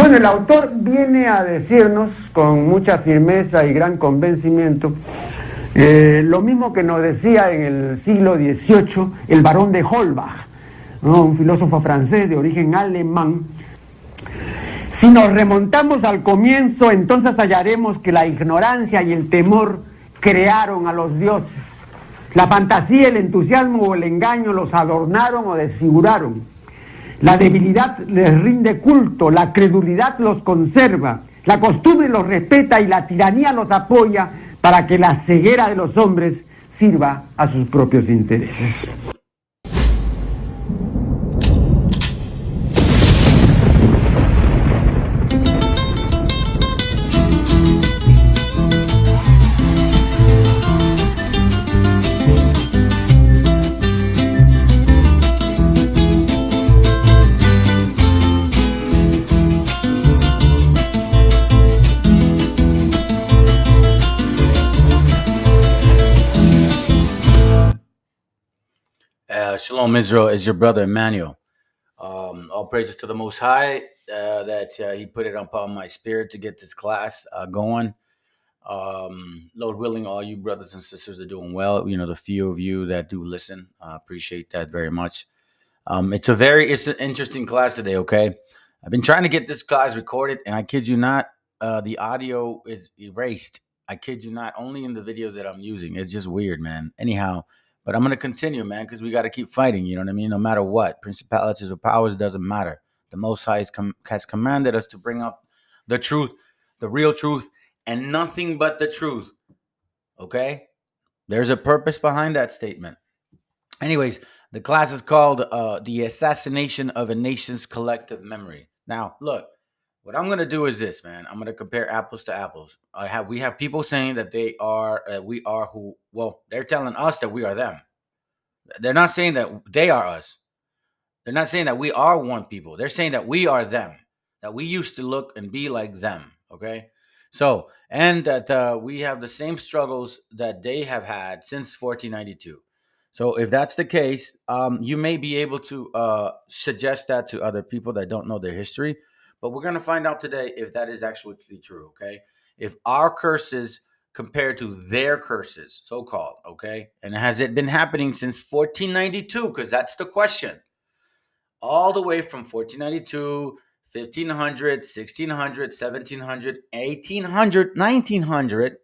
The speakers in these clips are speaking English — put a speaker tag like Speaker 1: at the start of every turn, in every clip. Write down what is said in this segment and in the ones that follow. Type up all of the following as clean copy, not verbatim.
Speaker 1: Bueno, el autor viene a decirnos con mucha firmeza y gran convencimiento lo mismo que nos decía en el siglo XVIII el barón de Holbach, ¿no? Un filósofo francés de origen alemán. Si nos remontamos al comienzo, entonces hallaremos que la ignorancia y el temor crearon a los dioses. La fantasía, el entusiasmo o el engaño los adornaron o desfiguraron. La debilidad les rinde culto, la credulidad los conserva, la costumbre los respeta y la tiranía los apoya para que la ceguera de los hombres sirva a sus propios intereses.
Speaker 2: Shalom Israel is your brother Emmanuel. All praises to the Most High that He put it upon my spirit to get this class going. Lord willing, all you brothers and sisters are doing well. You know, the few of you that do listen, appreciate that very much. It's an interesting class today. Okay, I've been trying to get this class recorded, and I kid you not, the audio is erased. I kid you not, only in the videos that I'm using. It's just weird, man. Anyhow. But I'm going to continue, man, because we got to keep fighting, you know what I mean? No matter what, principalities or powers, doesn't matter. The Most High has commanded us to bring up the truth, the real truth, and nothing but the truth, okay? There's a purpose behind that statement. Anyways, the class is called The Assassination of a Nation's Collective Memory. Now, look, what I'm going to do is this, man. I'm going to compare apples to apples. We have people saying that we are who, well, they're telling us that we are them. They're not saying that they are us. They're not saying that we are one people. They're saying that we are them, that we used to look and be like them, okay? So, and that we have the same struggles that they have had since 1492. So if that's the case, you may be able to suggest that to other people that don't know their history. But we're going to find out today if that is actually true, okay? If our curses compared to their curses, so-called, okay? And has it been happening since 1492? Because that's the question. All the way from 1492, 1500, 1600, 1700, 1800, 1900,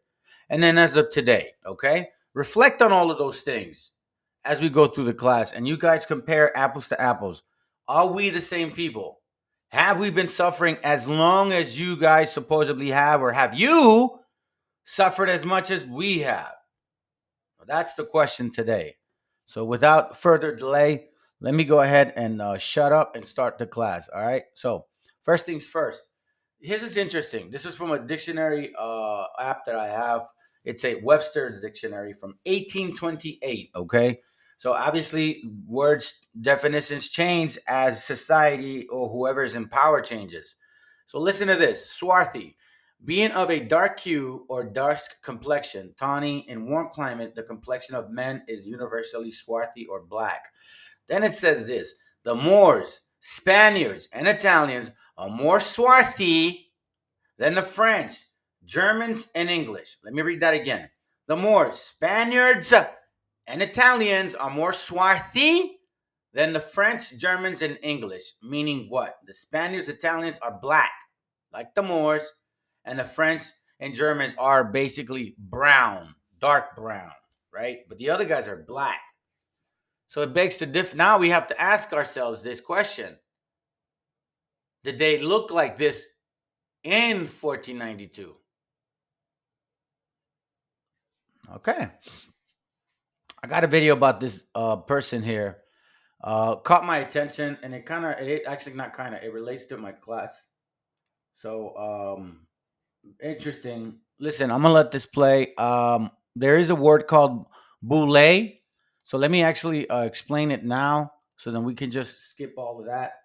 Speaker 2: and then as of today, okay? Reflect on all of those things as we go through the class, and you guys compare apples to apples. Are we the same people? Have we been suffering as long as you guys supposedly have, or have you suffered as much as we have? Well, that's the question today. So without further delay, let me go ahead and shut up and start the class. All right. So first things first. Here's this interesting. This is from a dictionary app that I have. It's a Webster's dictionary from 1828. Okay. So obviously words definitions change as society or whoever is in power changes. So listen to this. Swarthy. Being of a dark hue or dark complexion, tawny, in warm climate, the complexion of men is universally swarthy or black. Then it says this: the Moors, Spaniards, and Italians are more swarthy than the French, Germans, and English. Let me read that again. The Moors, Spaniards, and Italians are more swarthy than the French, Germans, and English. Meaning what? The Spaniards, Italians are black, like the Moors, and the French and Germans are basically brown, dark brown, right? But the other guys are black. So it begs to now we have to ask ourselves this question. Did they look like this in 1492? Okay. I got a video about this person here. Caught my attention, and it relates to my class. So, interesting. Listen, I'm gonna let this play. There is a word called boule. So let me actually explain it now, so then we can just skip all of that.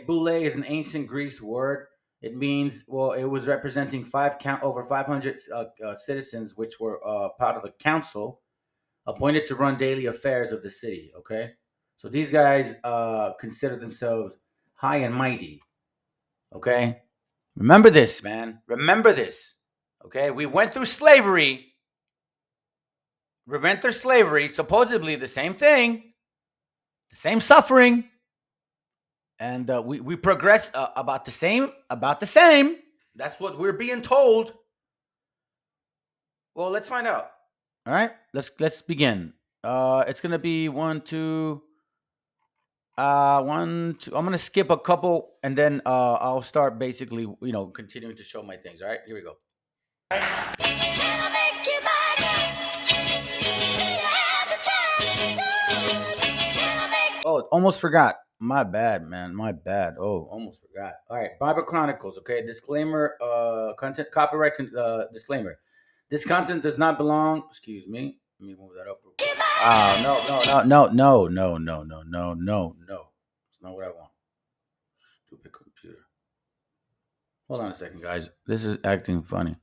Speaker 2: Boule is an ancient Greece word. It means, well, it was representing over 500 citizens, which were part of the council, appointed to run daily affairs of the city. Okay, so these guys consider themselves high and mighty. Okay. Remember this, man. Remember this. Okay, we went through slavery. We went through slavery, supposedly the same thing, the same suffering, and we progress about the same. About the same. That's what we're being told. Well, let's find out. All right, let's begin. It's gonna be 1, 2. 1, 2. I'm gonna skip a couple, and then I'll start basically, continuing to show my things. All right, here we go. Oh, almost forgot. My bad, man. My bad. Oh, almost forgot. All right, Bible Chronicles. Okay, disclaimer. Content copyright. Disclaimer. This content does not belong. Excuse me. Let me move that up. No. It's not what I want. Stupid computer. Hold on a second, guys. This is acting funny.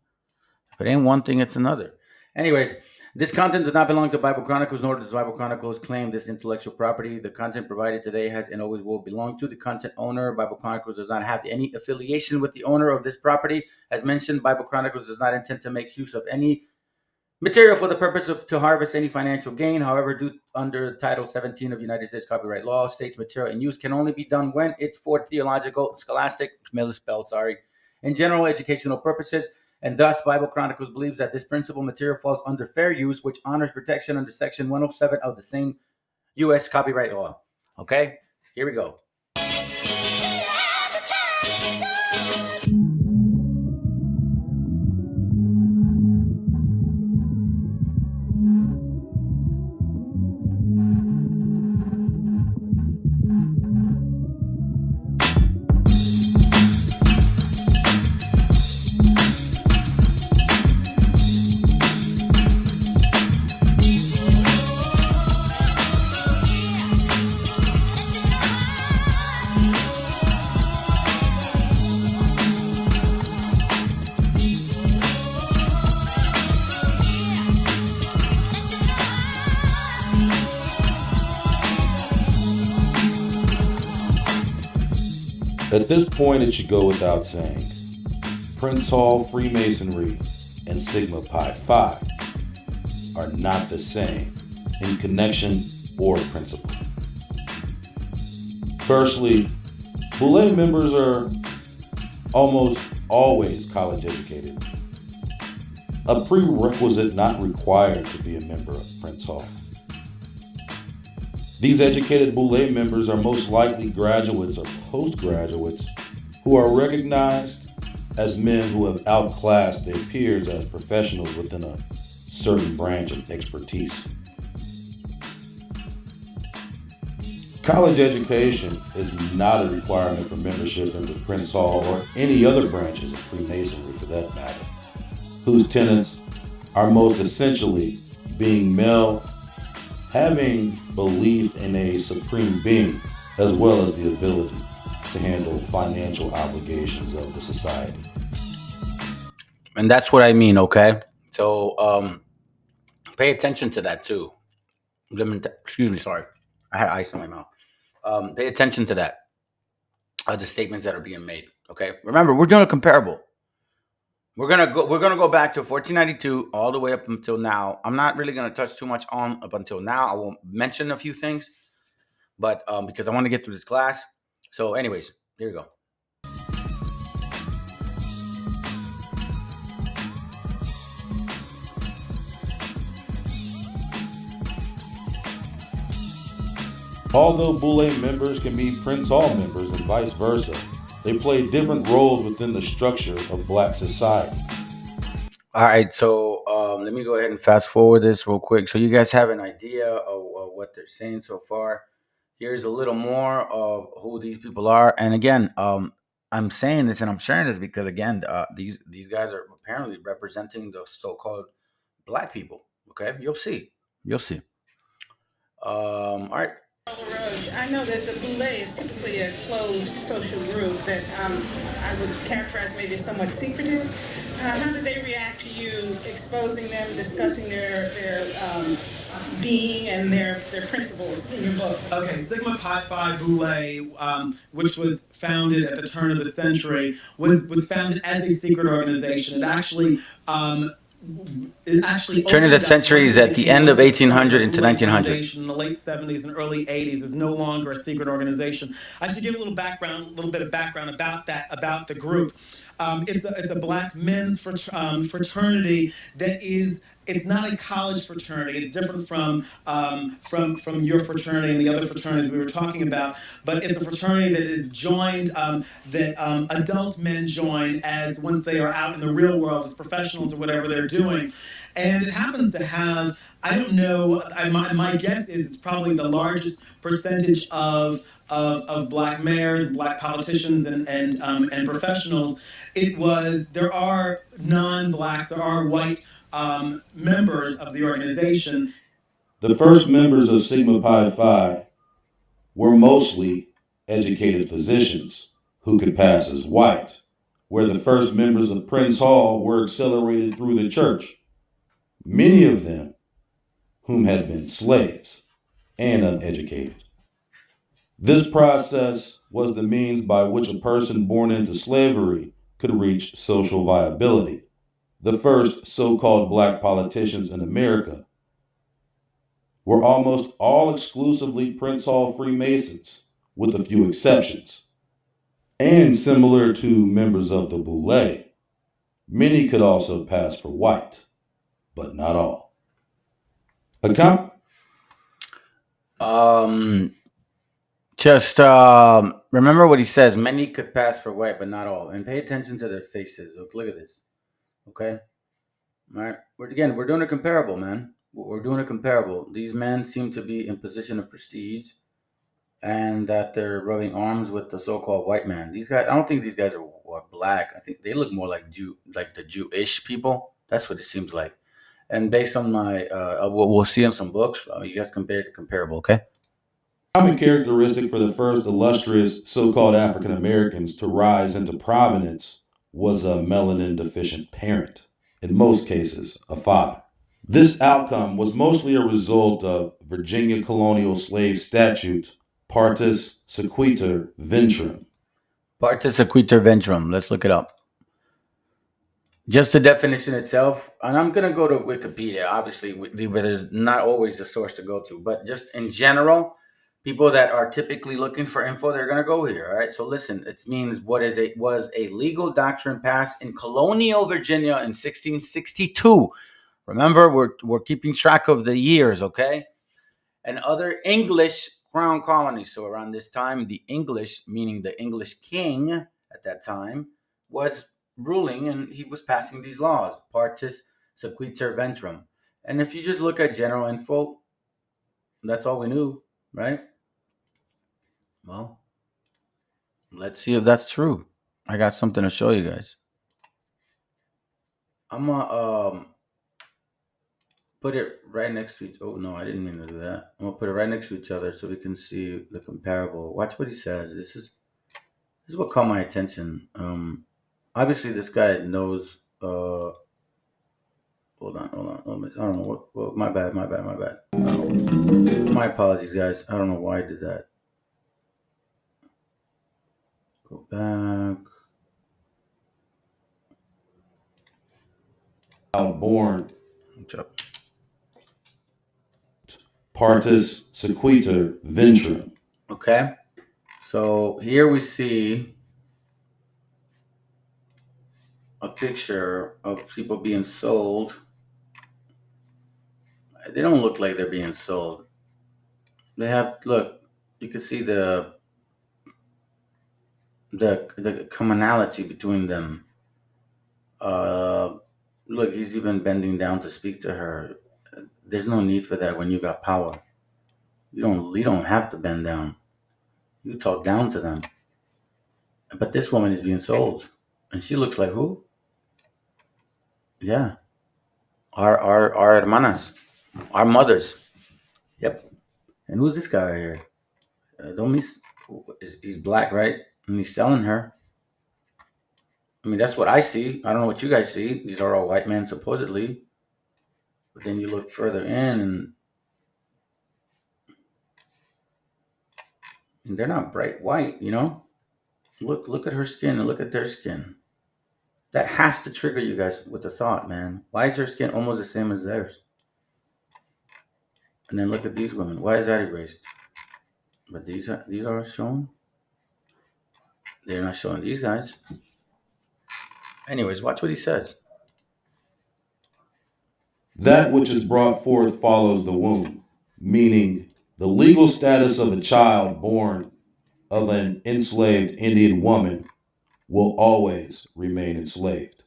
Speaker 2: If it ain't one thing, it's another. Anyways, this content does not belong to Bible Chronicles, nor does Bible Chronicles claim this intellectual property. The content provided today has and always will belong to the content owner. Bible Chronicles does not have any affiliation with the owner of this property. As mentioned, Bible Chronicles does not intend to make use of any material for the purpose of to harvest any financial gain. However, due under Title 17 of United States copyright law, states material in use can only be done when it's for theological, scholastic, misspelled, and general educational purposes. And thus, Bible Chronicles believes that this principal material falls under fair use, which honors protection under Section 107 of the same U.S. copyright law. Okay, here we go.
Speaker 3: At this point, it should go without saying, Prince Hall Freemasonry and Sigma Pi Phi are not the same in connection or principle. Firstly, Boule members are almost always college educated, a prerequisite not required to be a member of Prince Hall. These educated Boule members are most likely graduates or postgraduates who are recognized as men who have outclassed their peers as professionals within a certain branch of expertise. College education is not a requirement for membership into Prince Hall or any other branches of Freemasonry for that matter, whose tenets are most essentially being male, having belief in a supreme being, as well as the ability to handle financial obligations of the society.
Speaker 2: And that's what I mean, okay? So pay attention to that too. Excuse me, sorry. I had ice in my mouth. Pay attention to that. The statements that are being made. Okay. Remember, we're doing a comparable. We're gonna go back to 1492 all the way up until now. I'm not really gonna touch too much on up until now. I will mention a few things, but because I want to get through this class. So, anyways, here we go.
Speaker 3: Although Boule members can be Prince Hall members and vice versa, they play different roles within the structure of Black society.
Speaker 2: All right, so let me go ahead and fast forward this real quick, so you guys have an idea of what they're saying so far. Here's a little more of who these people are, and again, I'm saying this and I'm sharing this because again, these guys are apparently representing the so-called Black people. Okay, you'll see. All right.
Speaker 4: I know that the Boule is typically a closed social group that I would characterize maybe somewhat secretive. How do they react to you exposing them, discussing their being and their principles in your book?
Speaker 5: Okay, Sigma Pi Phi Boule, which was founded at the turn of the century, was founded as a secret organization. It actually
Speaker 2: Turn of the
Speaker 5: opened up
Speaker 2: century
Speaker 5: once
Speaker 2: is
Speaker 5: it
Speaker 2: at the
Speaker 5: became
Speaker 2: end
Speaker 5: once
Speaker 2: of
Speaker 5: it started.
Speaker 2: 1800
Speaker 5: The
Speaker 2: into
Speaker 5: Boule
Speaker 2: 1900.
Speaker 5: Foundation in the late 70s and early 80s is no longer a secret organization. I should give a little bit of background about the group. It's a black men's fraternity that is. It's not a college fraternity. It's different from your fraternity and the other fraternities we were talking about. But it's a fraternity that is joined, that adult men join as once they are out in the real world as professionals or whatever they're doing. And it happens to have, I don't know, my guess is it's probably the largest percentage of black mayors, black politicians, and professionals. There are non-blacks, there are white members of the organization.
Speaker 3: The first members of Sigma Pi Phi were mostly educated physicians who could pass as white, where the first members of Prince Hall were accelerated through the church, many of them whom had been slaves and uneducated. This process was the means by which a person born into slavery could reach social viability. The first so called black politicians in America were almost all exclusively Prince Hall Freemasons, with a few exceptions. And similar to members of the Boule, many could also pass for white, but not all.
Speaker 2: Just remember what he says. Many could pass for white, but not all. And pay attention to their faces. Look at this. Okay? All right. We're doing a comparable, man. We're doing a comparable. These men seem to be in position of prestige, and that they're rubbing arms with the so-called white man. These guys, I don't think these guys are black. I think they look more like like the Jewish people. That's what it seems like. And based on my, we'll see in some books. You guys compare the comparable, okay?
Speaker 3: Common characteristic for the first illustrious so called African Americans to rise into prominence was a melanin deficient parent, in most cases, a father. This outcome was mostly a result of Virginia colonial slave statute Partus Sequitur Ventrum.
Speaker 2: Partus sequitur ventrum. Let's look it up. Just the definition itself, and I'm gonna go to Wikipedia. Obviously, where there's not always a source to go to, but just in general, people that are typically looking for info, they're gonna go here. All right. So listen, it means was a legal doctrine passed in colonial Virginia in 1662. Remember, we're keeping track of the years, okay? And other English crown colonies. So around this time, the English, meaning the English king at that time, was ruling and he was passing these laws, Partus Sequitur Ventrum. And if you just look at general info, that's all we knew, right? Well, let's see if that's true. I got something to show you guys. I'm gonna put it right next to each. Oh no, I didn't mean to do that. I'm gonna put it right next to each other so we can see the comparable. Watch what he says. This is what caught my attention. Obviously, this guy knows. Hold on. I don't know what. My bad. My apologies, guys. I don't know why I did that. Go back.
Speaker 3: Born Partus Sequitur Ventrum.
Speaker 2: Okay. So here we see a picture of people being sold. They don't look like they're being sold. They have look. You can see the commonality between them. Uh, Look, he's even bending down to speak to her. There's no need for that when you got power. You don't have to bend down. You talk down to them. But this woman is being sold, and she looks like who? Yeah, our hermanas, our mothers. Yep. And who's this guy right here? Don't miss. He's black, right? And he's selling her. I mean, that's what I see. I don't know what you guys see. These are all white men, supposedly. But then you look further in, and And they're not bright white, you know. Look at her skin and look at their skin. That has to trigger you guys with the thought, man. Why is her skin almost the same as theirs? And then look at these women. Why is that erased? But these are shown. They're not showing these guys. Anyways, watch what he says.
Speaker 3: That which is brought forth follows the womb, meaning the legal status of a child born of an enslaved Indian woman will always remain enslaved.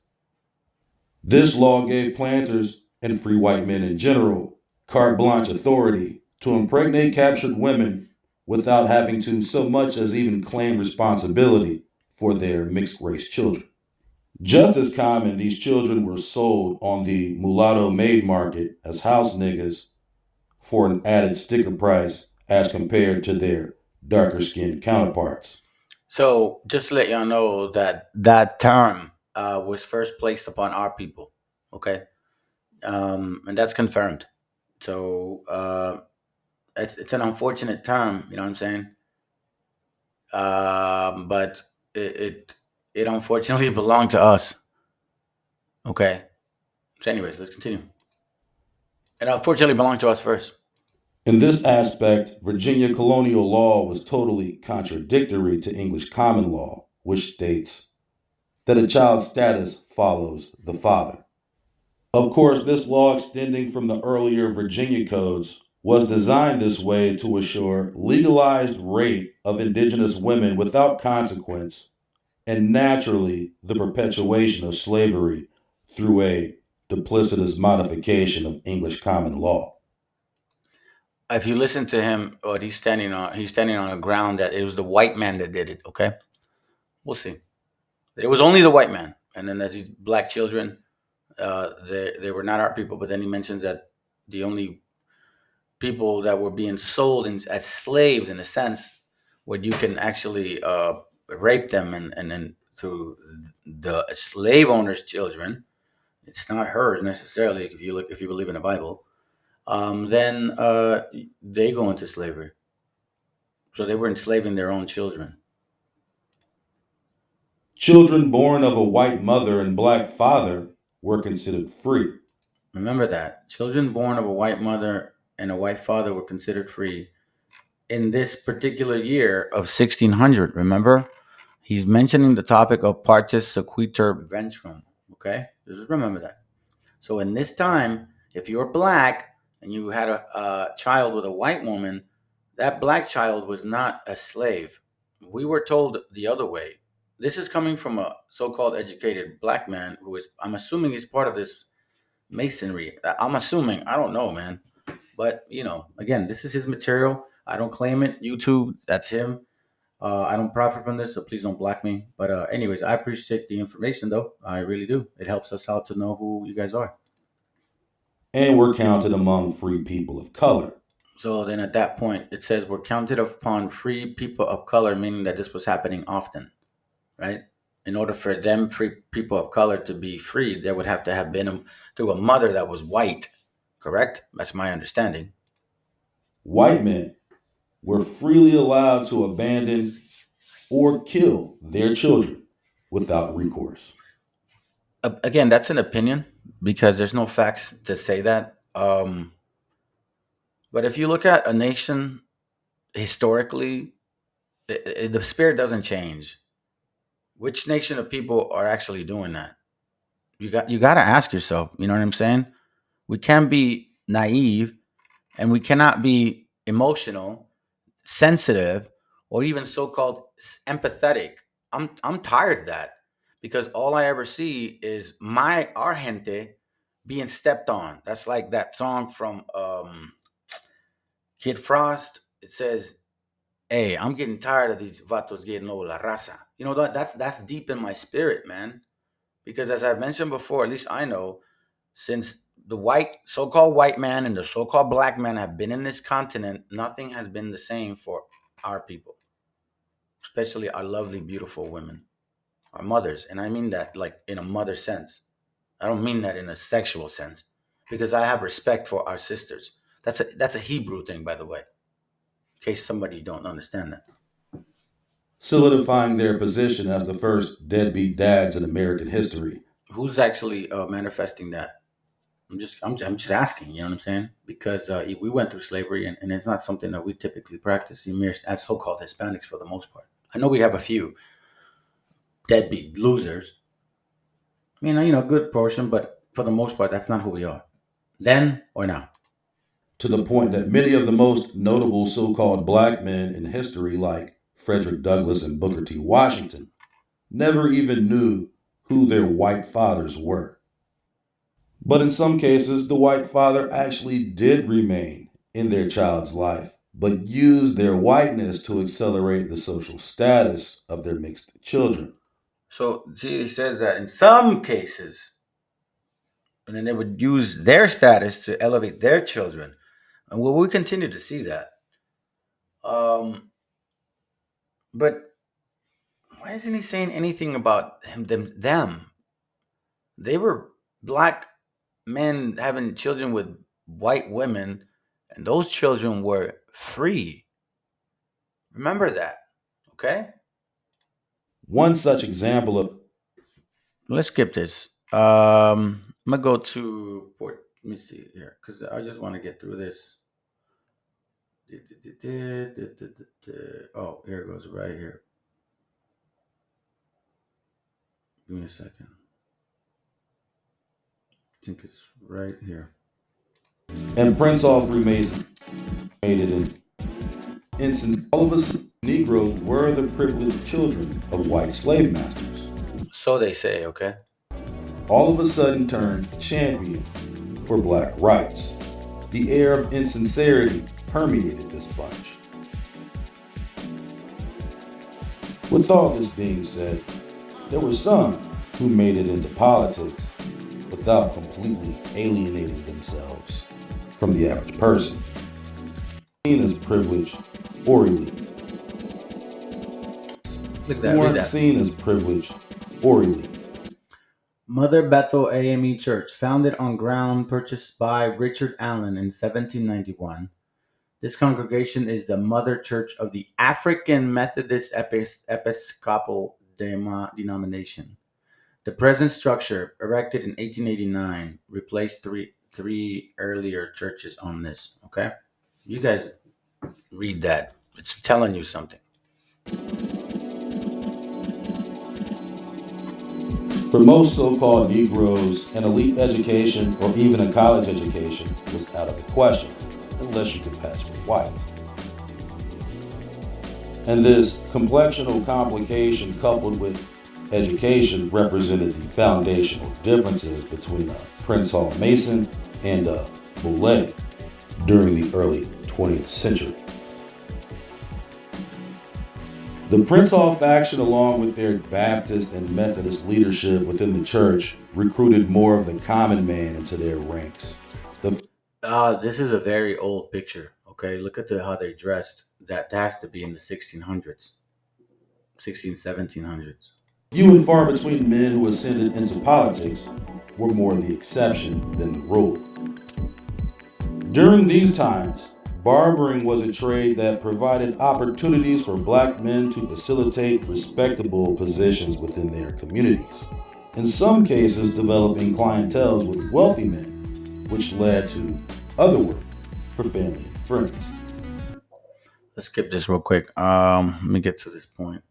Speaker 3: This law gave planters and free white men in general carte blanche authority to impregnate captured women without having to so much as even claim responsibility for their mixed race children. Just as common, these children were sold on the mulatto maid market as house niggas for an added sticker price as compared to their darker skinned counterparts.
Speaker 2: So just to let y'all know that that term was first placed upon our people. Okay, and that's confirmed. So it's an unfortunate term, you know what I'm saying? But it unfortunately belonged to us. Okay. So, anyways, let's continue. It unfortunately belonged to us first.
Speaker 3: In this aspect, Virginia colonial law was totally contradictory to English common law, which states that a child's status follows the father. Of course, this law extending from the earlier Virginia codes was designed this way to assure legalized rape of indigenous women without consequence and naturally the perpetuation of slavery through a duplicitous modification of English common law.
Speaker 2: If you listen to him, what he's standing on a ground that it was the white man that did it. Okay, we'll see. It was only the white man, and then there's these black children. They were not our people, but then he mentions that the only people that were being sold as slaves, in a sense, where you can actually rape them, and then through the slave owner's children, it's not hers necessarily. If you believe in the Bible, then they go into slavery. So they were enslaving their own children.
Speaker 3: Children born of a white mother and black father were considered free.
Speaker 2: Remember that children born of a white mother and a white father were considered free in this particular year of 1600. Remember, he's mentioning the topic of partis sequitur ventrum. Okay, just remember that. So in this time, if you're black and you had a child with a white woman, that black child was not a slave. We were told the other way. This is coming from a so-called educated black man who is, I'm assuming, he's part of this masonry. I'm assuming. I don't know, man. But again, this is his material. I don't claim it. YouTube, that's him. I don't profit from this, so please don't block me. But anyways, I appreciate the information, though. I really do. It helps us out to know who you guys are.
Speaker 3: And were counted among free people of color.
Speaker 2: So then at that point, it says we're counted upon free people of color, meaning that this was happening often, right? In order for them free people of color to be free, there would have to have been through a mother that was white, correct? That's my understanding.
Speaker 3: White men were freely allowed to abandon or kill their children without recourse.
Speaker 2: Again, that's an opinion because there's no facts to say that. But if you look at a nation historically, the spirit doesn't change. Which nation of people are actually doing that? You got to ask yourself. You know what I'm saying? We can't be naive, and we cannot be emotional, sensitive, or even so-called empathetic. I'm tired of that because all I ever see is our gente being stepped on. That's like that song from Kid Frost. It says, "Hey, I'm getting tired of these vatos getting over la raza." That's deep in my spirit, man. Because as I've mentioned before, at least I know, since the so-called white man and the so-called black man have been in this continent, nothing has been the same for our people, especially our lovely, beautiful women, our mothers. And I mean that like in a mother sense. I don't mean that in a sexual sense, because I have respect for our sisters. That's a Hebrew thing, by the way, in case somebody don't understand that.
Speaker 3: solidifying their position as the first deadbeat dads in American history.
Speaker 2: Who's actually manifesting that? I'm just asking. You know what I'm saying? Because we went through slavery, and it's not something that we typically practice as so-called Hispanics for the most part. I know we have a few deadbeat losers. I mean, good portion, but for the most part, that's not who we are. Then or now.
Speaker 3: To the point that many of the most notable so called black men in history, like Frederick Douglass and Booker T. Washington, never even knew who their white fathers were. But in some cases, the white father actually did remain in their child's life, but used their whiteness to accelerate the social status of their mixed children.
Speaker 2: So, see, he says that in some cases, and then they would use their status to elevate their children, and we continue to see that. But why isn't he saying anything about them? They were black men having children with white women, and those children were free. Remember that, okay?
Speaker 3: One such example of
Speaker 2: Let's skip this. I'm gonna go to let me see here because I just want to get through this. Oh, here it goes right here. Give me a second. I think it's right here.
Speaker 3: and Prince all Freemason made it in instance all of us Negroes were the privileged children of white slave masters.
Speaker 2: So they say, okay.
Speaker 3: All of a sudden turned champion for black rights. The air of insincerity permeated this bunch. With all this being said, there were some who made it into politics without completely alienating themselves from the average person, seen as privileged or elite.
Speaker 2: Look at
Speaker 3: Who
Speaker 2: that. Read
Speaker 3: weren't
Speaker 2: that.
Speaker 3: seen as privileged or elite.
Speaker 2: Mother Bethel AME Church, founded on ground purchased by Richard Allen in 1791. This congregation is the mother church of the African Methodist Episcopal denomination. The present structure, erected in 1889, replaced three earlier churches on this. Okay, you guys read that. It's telling you something.
Speaker 3: For most so-called Negroes, an elite education or even a college education was out of the question, unless you could pass for white. And this complexional complication coupled with education represented the foundational differences between a Prince Hall Mason and a Boule during the early 20th century. The Prince Hall faction, along with their Baptist and Methodist leadership within the church, recruited more of the common man into their ranks.
Speaker 2: This is a very old picture. Okay, look at how they dressed. That has to be in the 1600s, 1700s.
Speaker 3: Few and far between men who ascended into politics were more the exception than the rule. During these times, barbering was a trade that provided opportunities for black men to facilitate respectable positions within their communities. In some cases, developing clienteles with wealthy men, which led to other work for family and friends.
Speaker 2: Let's skip this real quick. Let me get to this point.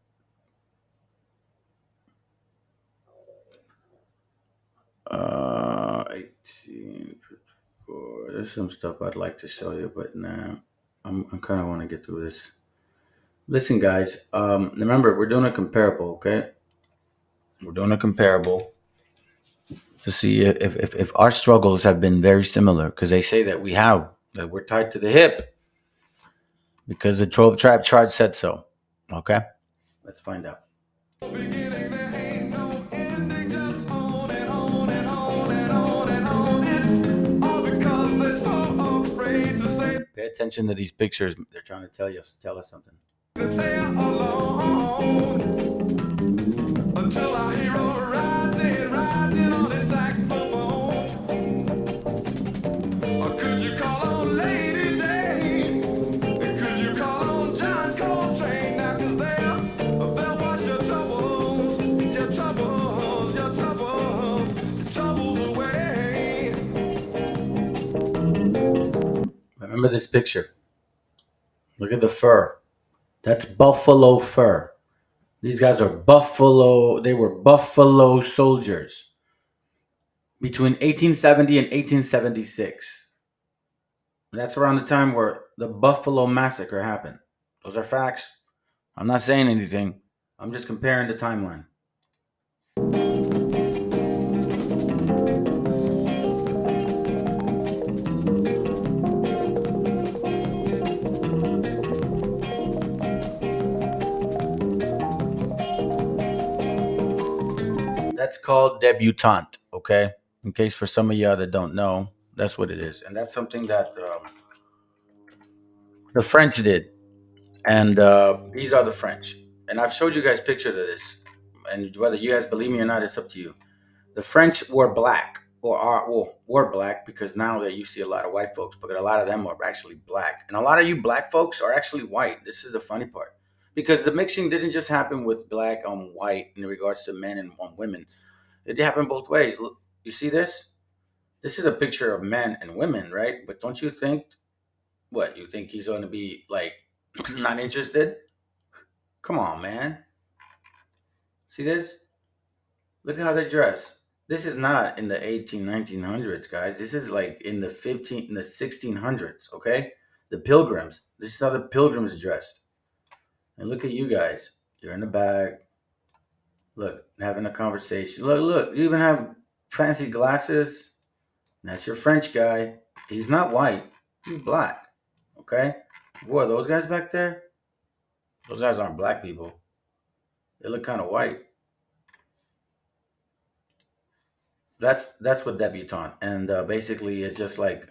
Speaker 2: 1854. There's some stuff I'd like to show you, but nah, I kind of want to get through this. Listen, guys. Remember, we're doing a comparable. Okay, we're doing a comparable to see if our struggles have been very similar, because they say that we're tied to the hip because the tribe chart said so. Okay, let's find out. Pay attention to these pictures. They're trying to tell us something. Until I hear a rising on his saxophone. Or could you call on Lady Day? Could you call on John Coltrane? Now, 'cause they're Remember this picture. Look at the fur. That's buffalo fur. These guys are buffalo. They were buffalo soldiers between 1870 and 1876. That's around the time where the Buffalo Massacre happened. Those are facts. I'm not saying anything. I'm just comparing the timeline. That's called debutante, okay? In case for some of y'all that don't know, that's what it is. And that's something that the French did. And these are the French. And I've showed you guys pictures of this. And whether you guys believe me or not, it's up to you. The French were black, or are well, were black because now that you see a lot of white folks, but a lot of them are actually black, and a lot of you black folks are actually white. This is the funny part, because the mixing didn't just happen with black on white in regards to men and on women. It happened both ways. Look, you see this? This is a picture of men and women, right? But don't you think? What you think he's going to be like not interested? Come on, man. See this? Look at how they dress. This is not in the 1900s, guys. This is like in the 1600s, okay? The pilgrims. This is how the pilgrims dressed. And look at you guys. You're in the back. Look, having a conversation. Look. You even have fancy glasses. That's your French guy. He's not white. He's black. Okay? Boy, those guys back there, those guys aren't black people. They look kind of white. That's what debutante. And basically, it's just like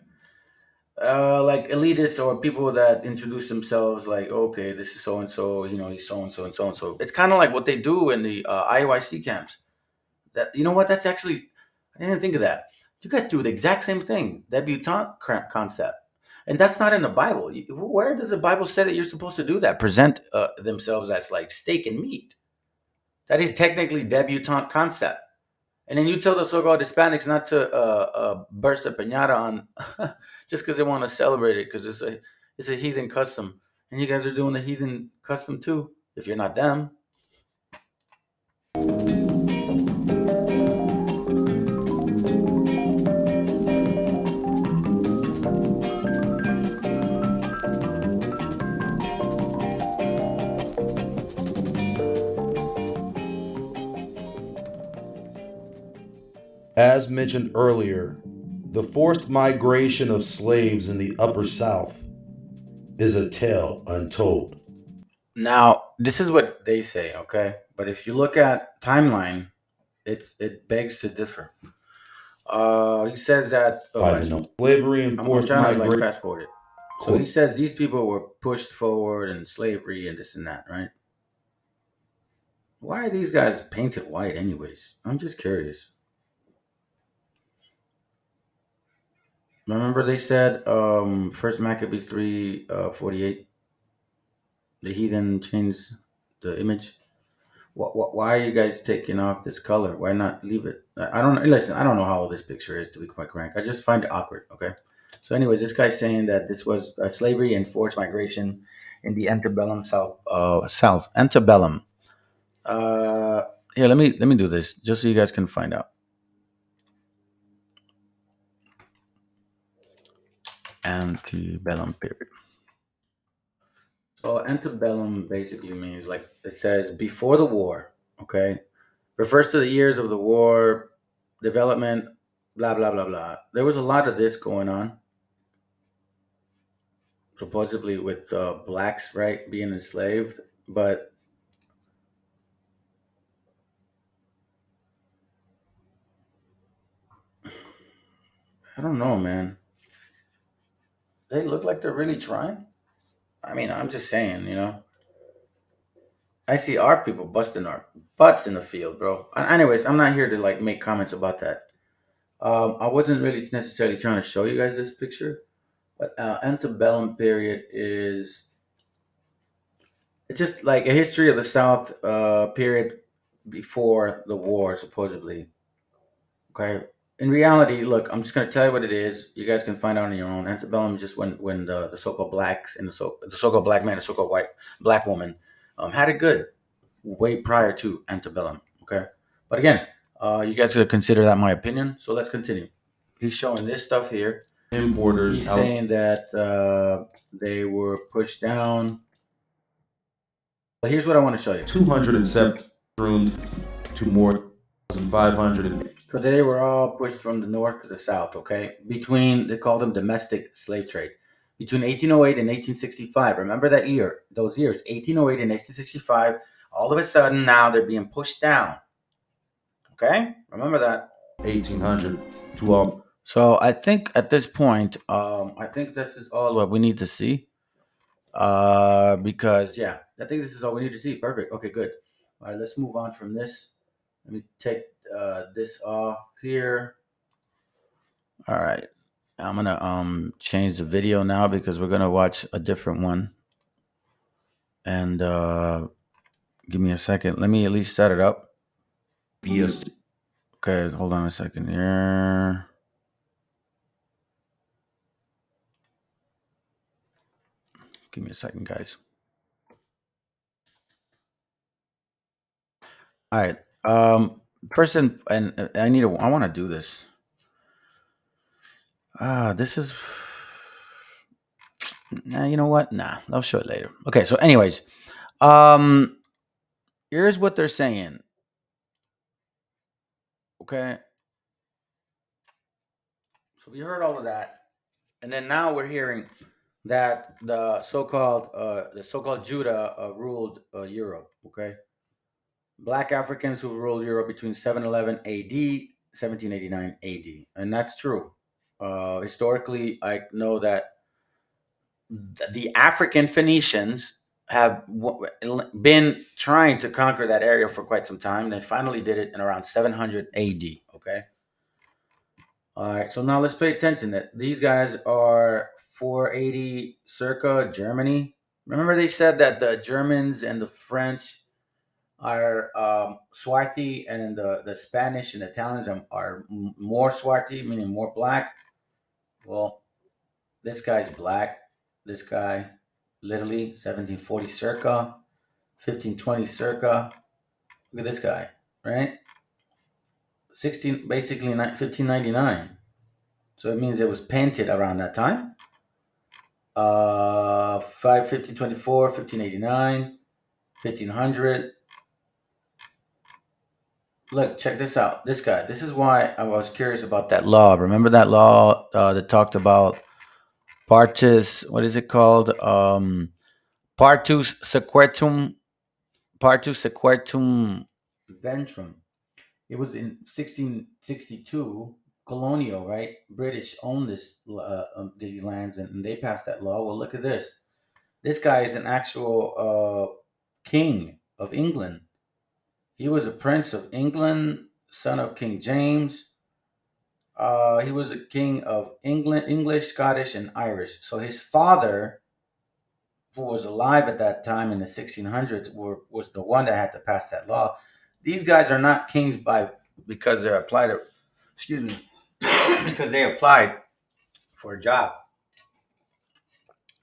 Speaker 2: elitists or people that introduce themselves like, okay, this is so and so, he's so and so and so and so. It's kind of like what they do in the IOIC camps. That, you know what, that's actually, I didn't think of that. You guys do the exact same thing, debutante concept. And that's not in the Bible. Where does the Bible say that you're supposed to do that, present themselves as like steak and meat? That is technically debutante concept. And then you tell the so-called Hispanics not to burst a piñata on just because they want to celebrate it because it's a heathen custom, and you guys are doing the heathen custom too. If you're not them,
Speaker 3: As mentioned earlier, the forced migration of slaves in the Upper South is a tale untold.
Speaker 2: now this is what they say, okay? But if you look at timeline, it begs to differ. He says that. Oh,
Speaker 3: By the no
Speaker 2: actually,
Speaker 3: slavery and
Speaker 2: I'm
Speaker 3: forced
Speaker 2: trying to like
Speaker 3: migration,
Speaker 2: fast forward it. So he says these people were pushed forward in slavery and this and that, right? Why are these guys painted white, anyways? I'm just curious. Remember they said First Maccabees 3:48. The heathen changed the image. Why are you guys taking off this color? Why not leave it? I don't know. Listen, I don't know how old this picture is, to be quite frank. I just find it awkward. Okay. So, anyways, this guy's saying that this was slavery and forced migration in the antebellum South. South antebellum. Uh, Here, let me do this just so you guys can find out. Antebellum period. So antebellum basically means like it says before the war, okay? Refers to the years of the war, development, blah blah blah blah. There was a lot of this going on, supposedly with blacks, right, being enslaved. But I don't know, man. They look like they're really trying. I mean, I'm just saying. I see our people busting our butts in the field, bro. Anyways, I'm not here to like make comments about that. I wasn't really necessarily trying to show you guys this picture. But antebellum period is it's just like a history of the South period before the war, supposedly. Okay, in reality, look, I'm just going to tell you what it is. You guys can find out on your own. Antebellum is just when the so-called blacks and the so-called black man, the so-called white black woman, had it good way prior to antebellum. Okay, but again, you guys could consider that my opinion. So let's continue. He's showing this stuff here.
Speaker 3: Importers
Speaker 2: He's
Speaker 3: out
Speaker 2: saying that they were pushed down. But here's what I want to show you.
Speaker 3: 207 rooms to more than 500.
Speaker 2: So they were all pushed from the north to the south, okay? They called them domestic slave trade. Between 1808 and 1865, remember that year, those years, 1808 and 1865, all of a sudden now they're being pushed down, okay? Remember that.
Speaker 3: 1800 to all.
Speaker 2: So I think at this point, I think this is all what we need to see. Because, yeah, I think this is all we need to see. Perfect. Okay, good. All right, let's move on from this. Let me take this off here. All right. I'm gonna change the video now because we're gonna watch a different one. And give me a second. Let me at least set it up.
Speaker 3: Yes.
Speaker 2: Okay, hold on a second here. Give me a second, guys. All right. Person, and I want to do this. This is. Nah, you know what? Nah, I'll show it later. Okay, so anyways, um, here's what they're saying. Okay, so we heard all of that, and then now we're hearing that the so-called Judah ruled Europe. Okay, Black Africans who ruled Europe between 711 A.D. 1789 A.D. and that's true. Historically, I know that the African Phoenicians have been trying to conquer that area for quite some time. They finally did it in around 700 AD. Okay. All right. So now let's pay attention that these guys are 480 circa Germany. Remember, they said that the Germans and the French are swarthy, and then the Spanish and Italians are more swarthy, meaning more black. Well, this guy's black. This guy, literally 1740 circa, 1520 circa. Look at this guy, right? 1599. So it means it was painted around that time. 1524, 1589, 1500. Look, check this out. This guy. This is why I was curious about that law. Remember that law that talked about partus? What is it called? Partus sequetum. Partus sequetum ventrum. It was in 1662. Colonial, right? British owned these lands, and they passed that law. Well, look at this. This guy is an actual king of England. He was a prince of England, son of King James. He was a king of England, English, Scottish, and Irish. So his father, who was alive at that time in the 1600s, was the one that had to pass that law. These guys are not kings because they're applied to, excuse me, because they applied for a job.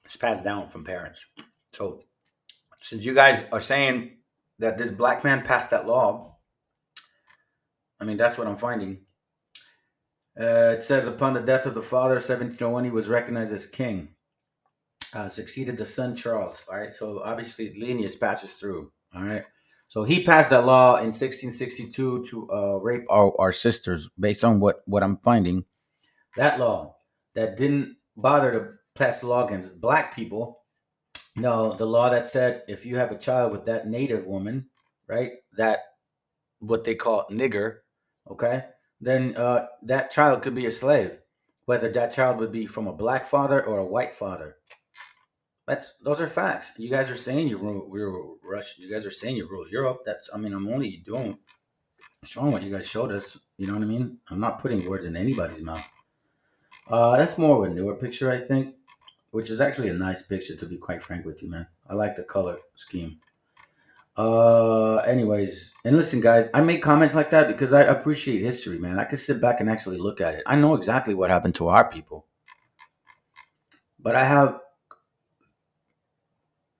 Speaker 2: It's passed down from parents. So since you guys are saying that this black man passed that law, I mean, that's what I'm finding. It says upon the death of the father, 1701, he was recognized as king. Succeeded the son Charles. All right, so obviously lineage passes through. All right, so he passed that law in 1662 to rape our sisters. Based on what I'm finding, that law that didn't bother to pass the law against black people. No, the law that said if you have a child with that native woman, right, that what they call nigger, okay, then that child could be a slave, whether that child would be from a black father or a white father. Those are facts. You guys are saying you rule Russia. You guys are saying you rule Europe. I'm only showing what you guys showed us. You know what I mean? I'm not putting words in anybody's mouth. That's more of a newer picture, I think, which is actually a nice picture, to be quite frank with you, man. I like the color scheme. Anyways, and listen, guys, I make comments like that because I appreciate history, man. I can sit back and actually look at it. I know exactly what happened to our people, but I have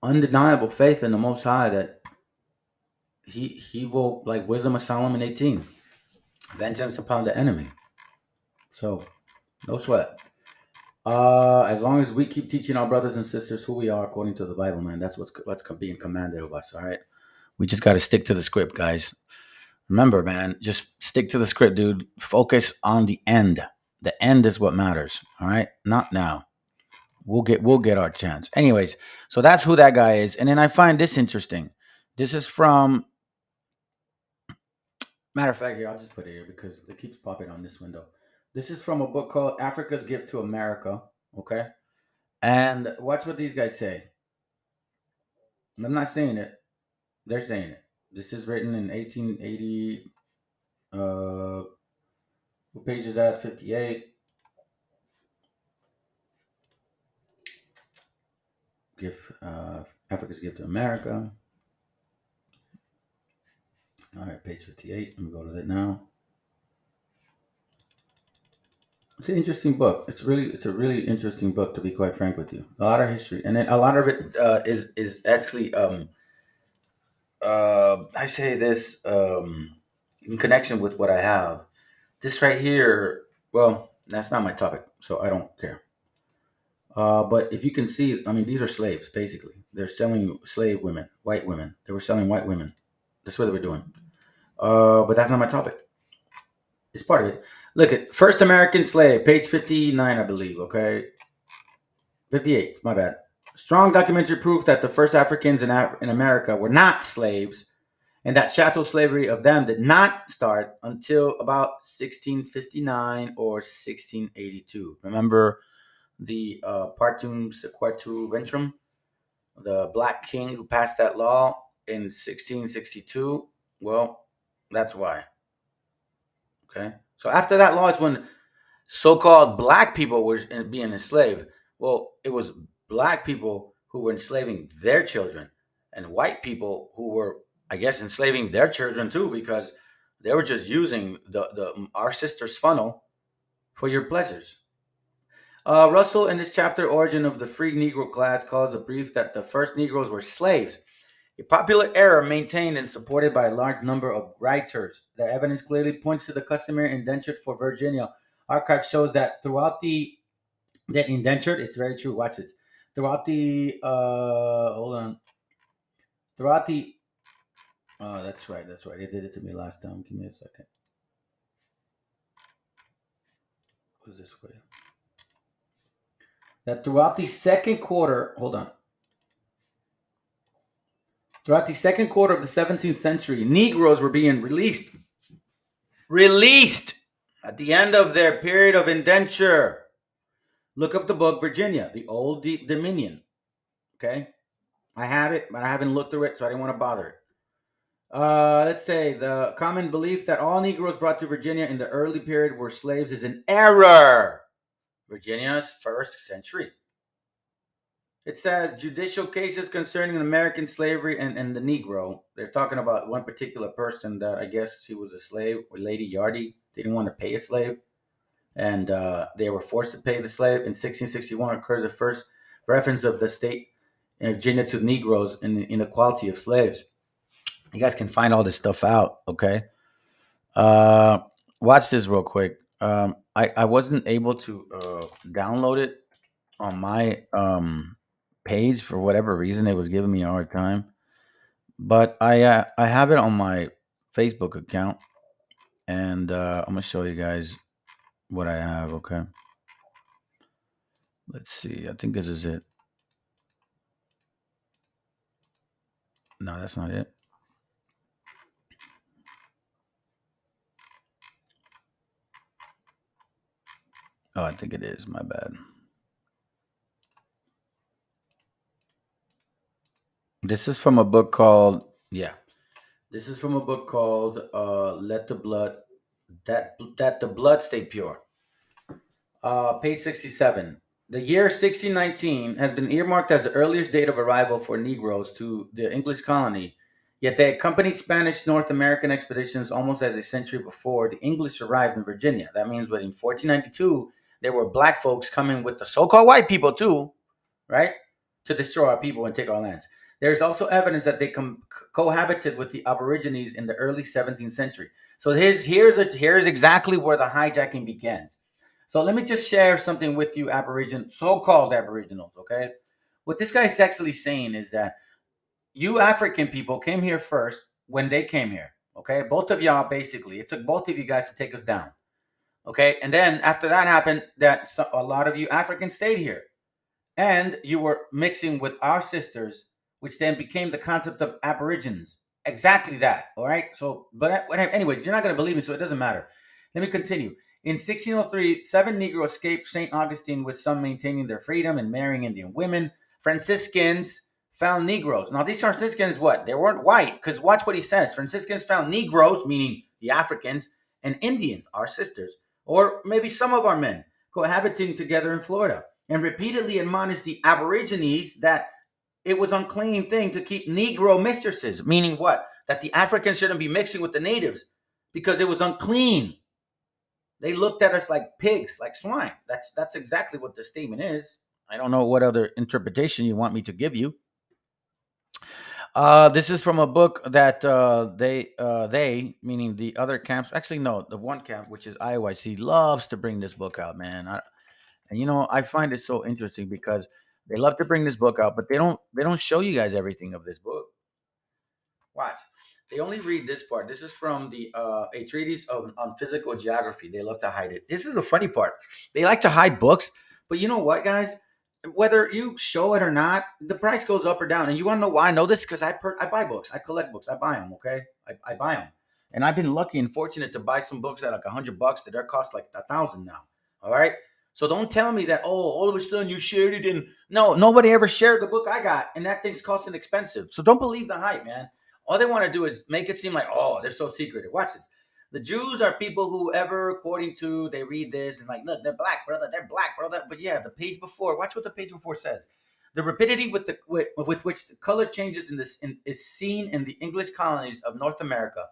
Speaker 2: undeniable faith in the Most High that he will, like Wisdom of Solomon 18, vengeance upon the enemy. So no sweat. As long as we keep teaching our brothers and sisters who we are according to the Bible, man, that's what's being commanded of us. All right, we just got to stick to the script, guys. Remember, man, just stick to the script, dude. Focus on the end. The end is what matters. All right, not now. We'll get our chance. Anyways, so that's who that guy is. And then I find this interesting. This is from, matter of fact, here I'll just put it here because it keeps popping on this window. This is from a book called Africa's Gift to America. Okay, and watch what these guys say. I'm not saying it. They're saying it. This is written in 1880. What page is that? 58. Gift, Africa's Gift to America. All right, page 58. Let me go to that now. It's an interesting book. It's a really interesting book, to be quite frank with you. A lot of history, and then a lot of it is actually I say this in connection with what I have. This right here, well, that's not my topic, so I don't care. But if you can see, I mean, these are slaves, basically. They're selling slave women, white women. They were selling white women. That's what they were doing. But that's not my topic. It's part of it. Look at First American Slave, page 59, I believe, okay? 58, my bad. Strong documentary proof that the first Africans in America were not slaves and that chattel slavery of them did not start until about 1659 or 1682. Remember the Partum Sequetur Ventrum, the black king who passed that law in 1662? Well, that's why. Okay. So after that law is when so-called black people were being enslaved. Well, it was black people who were enslaving their children and white people who were, I guess, enslaving their children too, because they were just using the our sister's funnel for your pleasures. Russell, in this chapter, Origin of the Free Negro Class, calls a brief that the first Negroes were slaves, a popular error maintained and supported by a large number of writers. The evidence clearly points to the customary indentured for Virginia. Archive shows that throughout that indentured, it's very true. Watch this. Throughout the hold on. Throughout the that's right. That's right. They did it to me last time. Give me a second. What's this way? That throughout the second quarter, hold on. Throughout the second quarter of the 17th century, Negroes were being released at the end of their period of indenture. Look up the book Virginia, the Old Dominion. Okay, I have it, but I haven't looked through it, so I didn't want to bother it. Let's say the common belief that all Negroes brought to Virginia in the early period were slaves is an error. Virginia's first century. It says judicial cases concerning American slavery and the Negro. They're talking about one particular person that I guess she was a slave, or Lady Yardy. They didn't want to pay a slave, and they were forced to pay the slave. In 1661 occurs the first reference of the state in Virginia to Negroes and the inequality of slaves. You guys can find all this stuff out, okay? Uh, Watch this real quick. I wasn't able to download it on my page for whatever reason. It was giving me a hard time, but I have it on my Facebook account, and I'm gonna show you guys what I have. Okay, let's see. I think this is it. No, that's not it. Oh, I think it is. My bad. This is from a book called This is from a book called "Let the Blood That the Blood Stay Pure." Page 67. The year 1619 has been earmarked as the earliest date of arrival for Negroes to the English colony Yet they accompanied Spanish North American expeditions almost as a century before the English arrived in Virginia. That means that in 1492, there were black folks coming with the so called white people, too, right? To destroy our people and take our lands. There's also evidence that they cohabited with the Aborigines in the early 17th century. So here's exactly where the hijacking begins. So let me just share something with you, so-called Aboriginals, okay? What this guy's actually saying is that you African people came here first when they came here, okay? Both of y'all, basically, it took both of you guys to take us down, okay? And then after that happened, a lot of you Africans stayed here and you were mixing with our sisters, which then became the concept of Aborigines. Exactly that. All right. So, anyways, you're not going to believe me, so it doesn't matter. Let me continue. In 1603, 7 Negroes escaped St. Augustine, with some maintaining their freedom and marrying Indian women. Franciscans found Negroes. Now, these Franciscans, what? They weren't white, because watch what he says. Franciscans found Negroes, meaning the Africans, and Indians, our sisters, or maybe some of our men, cohabiting together in Florida, and repeatedly admonished the Aborigines that it was unclean thing to keep Negro mistresses, meaning what? That the Africans shouldn't be mixing with the natives because it was unclean. They looked at us like pigs, like swine. That's exactly what the statement is. I don't know what other interpretation you want me to give you. This is from a book that they meaning the other camps. Actually, no, the one camp, which is IOIC, loves to bring this book out, man. And I find it so interesting because they love to bring this book out, but they don't show you guys everything of this book. Watch. They only read this part. This is from the a treatise on physical geography. They love to hide it. This is the funny part. They like to hide books, but you know what, guys? Whether you show it or not, the price goes up or down. And you want to know why I know this? Because I buy books. I collect books. I buy them. Okay, I buy them, and I've been lucky and fortunate to buy some books at like $100 that are cost like 1,000 now. All right. So don't tell me that, all of a sudden you shared it, and no, nobody ever shared the book I got, and that thing's costing expensive. So don't believe the hype, man. All they want to do is make it seem like, they're so secretive. Watch this. The Jews are people who ever, according to, they read this and like, look, they're black, brother. They're black, brother. But yeah, the page before, watch what the page before says. The rapidity with which the color changes is seen in the English colonies of North America.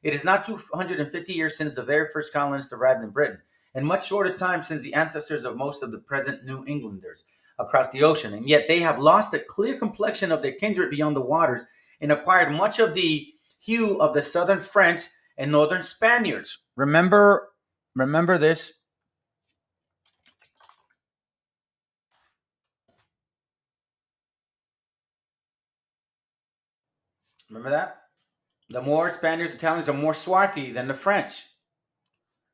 Speaker 2: It is not 250 years since the very first colonists arrived in Britain, and much shorter time since the ancestors of most of the present New Englanders across the ocean. And yet they have lost the clear complexion of their kindred beyond the waters and acquired much of the hue of the southern French and northern Spaniards. Remember this. Remember that? The more Spaniards, Italians are more swarthy than the French.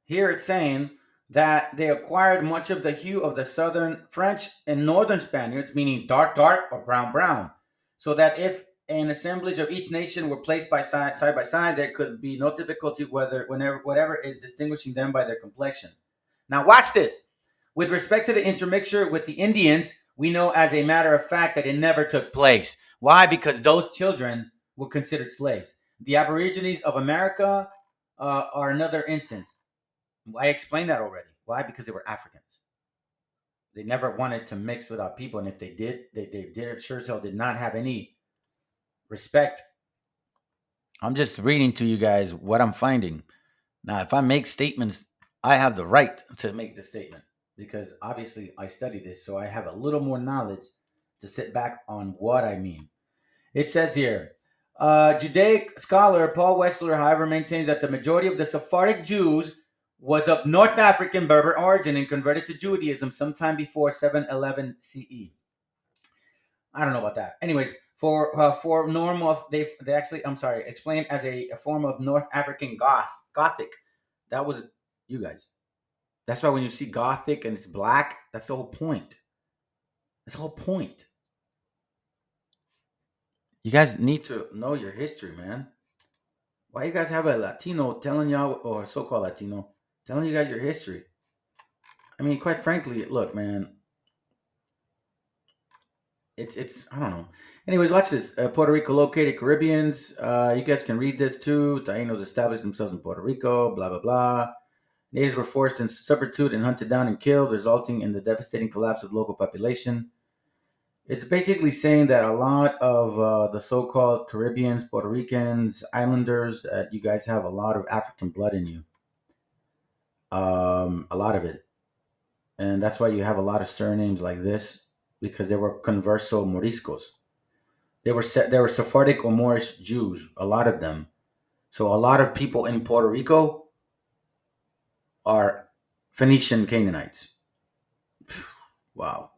Speaker 2: Here it's saying that they acquired much of the hue of the southern French and northern Spaniards, meaning dark, dark or brown, brown. So that if an assemblage of each nation were placed side by side, there could be no difficulty whatever is distinguishing them by their complexion. Now watch this. With respect to the intermixture with the Indians, we know as a matter of fact that it never took place. Why? Because those children were considered slaves. The Aborigines of America are another instance. I explained that already. Why? Because they were Africans. They never wanted to mix with our people, and if they did, they did sure as hell did not have any respect. I'm just reading to you guys what I'm finding. Now, if I make statements, I have the right to make the statement because obviously I study this, so I have a little more knowledge to sit back on what I mean. It says here, Judaic scholar Paul Wessler, however, maintains that the majority of the Sephardic Jews was of North African Berber origin and converted to Judaism sometime before 711 CE. I don't know about that. Anyways, for normal, they actually, I'm sorry, explained as a form of North African Gothic. That was you guys. That's why when you see Gothic and it's black, that's the whole point. That's the whole point. You guys need to know your history, man. Why you guys have a Latino telling y'all, or so-called Latino, telling you guys your history? I mean, quite frankly, look, man, it's I don't know. Anyways, watch this. Puerto Rico located Caribbeans. You guys can read this too. Taínos established themselves in Puerto Rico. Blah blah blah. Natives were forced into servitude and hunted down and killed, resulting in the devastating collapse of local population. It's basically saying that a lot of the so-called Caribbeans, Puerto Ricans, Islanders, that you guys have a lot of African blood in you, a lot of it, and that's why you have a lot of surnames like this because they were converso moriscos. They were Sephardic or Moorish Jews, a lot of them. So a lot of people in Puerto Rico are Phoenician Canaanites. Wow,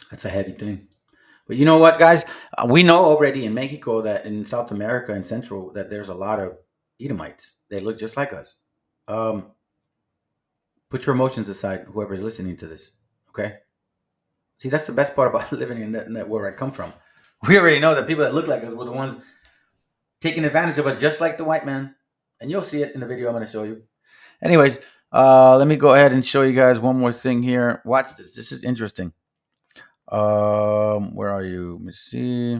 Speaker 2: that's a heavy thing. But you know what, guys? We know already in Mexico that in South America and Central that there's a lot of Edomites. They look just like us. Um, put your emotions aside, whoever's listening to this. Okay. See, that's the best part about living in that where I come from. We already know that people that look like us were the ones taking advantage of us, just like the white man. And you'll see it in the video I'm going to show you. Anyways, let me go ahead and show you guys one more thing here. Watch this. This is interesting. Where are you? Let me see.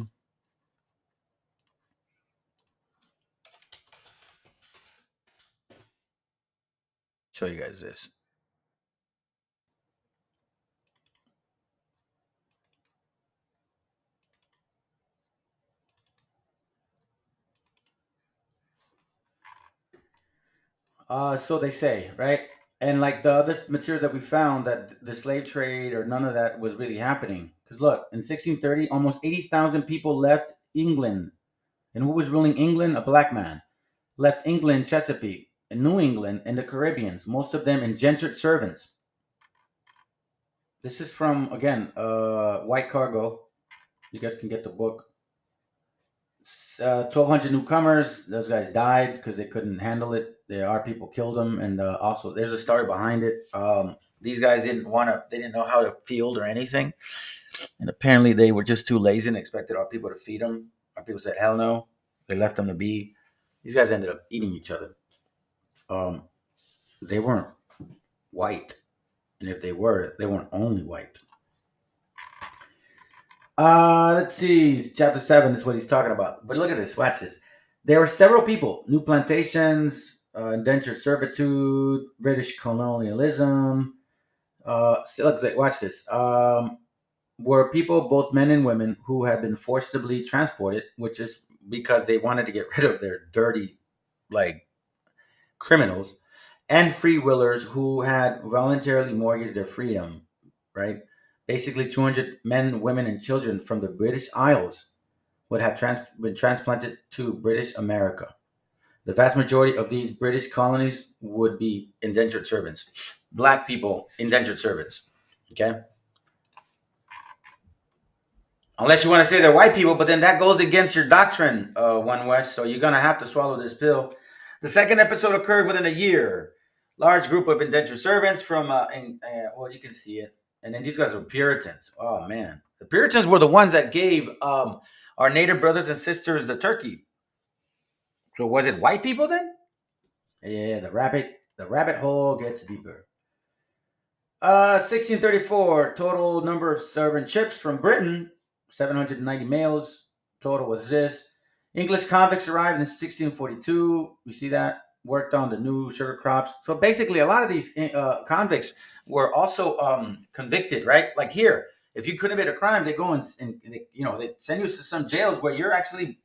Speaker 2: Show you guys this. So they say, right? And like the other materials that we found, that the slave trade or none of that was really happening. Because look, in 1630, almost 80,000 people left England. And who was ruling England? A black man. Left England, Chesapeake, and New England, and the Caribbeans, most of them indentured servants. This is from, again, White Cargo. You guys can get the book. 1,200 newcomers. Those guys died because they couldn't handle it. Our people killed them, and also there's a story behind it. These guys didn't want to. They didn't know how to field or anything, and apparently they were just too lazy and expected our people to feed them. Our people said, "Hell no." They left them to be. These guys ended up eating each other. Um, they weren't white, and if they were, they weren't only white. Let's see. Chapter 7 is what he's talking about. But look at this. Watch this. There were several people, new plantations, indentured servitude, British colonialism. Look, watch this. Were people, both men and women, who had been forcibly transported, which is because they wanted to get rid of their dirty, like, criminals, and free willers who had voluntarily mortgaged their freedom, right? Basically, 200 men, women, and children from the British Isles would have been transplanted to British America. The vast majority of these British colonies would be indentured servants. Black people, indentured servants. Okay? Unless you want to say they're white people, but then that goes against your doctrine, One West. So you're going to have to swallow this pill. The second episode occurred within a year. Large group of indentured servants from, well, you can see it. And then these guys were Puritans. Oh, man. The Puritans were the ones that gave our native brothers and sisters the turkey. So was it white people then? Yeah, the rabbit hole gets deeper. 1634, total number of servant ships from Britain, 790 males. Total was this. English convicts arrived in 1642. We see that. Worked on the new sugar crops. So basically, a lot of these convicts were also convicted, right? Like here, if you commit a crime, they go and they send you to some jails where you're actually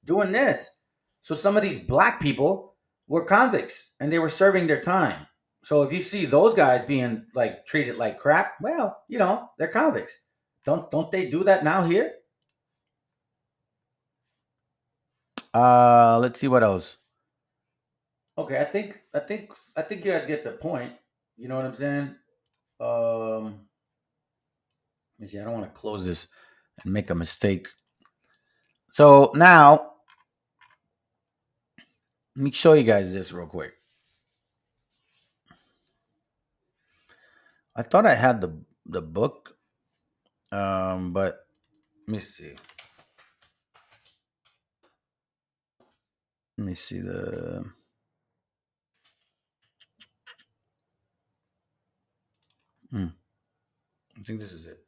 Speaker 2: doing this. So some of these black people were convicts and they were serving their time. So if you see those guys being like treated like crap, well, they're convicts. Don't they do that now here? Let's see what else. Okay, I think you guys get the point. You know what I'm saying? Let me see. I don't want to close this and make a mistake. So now let me show you guys this real quick. I thought I had the book, but let me see. Let me see the. I think this is it.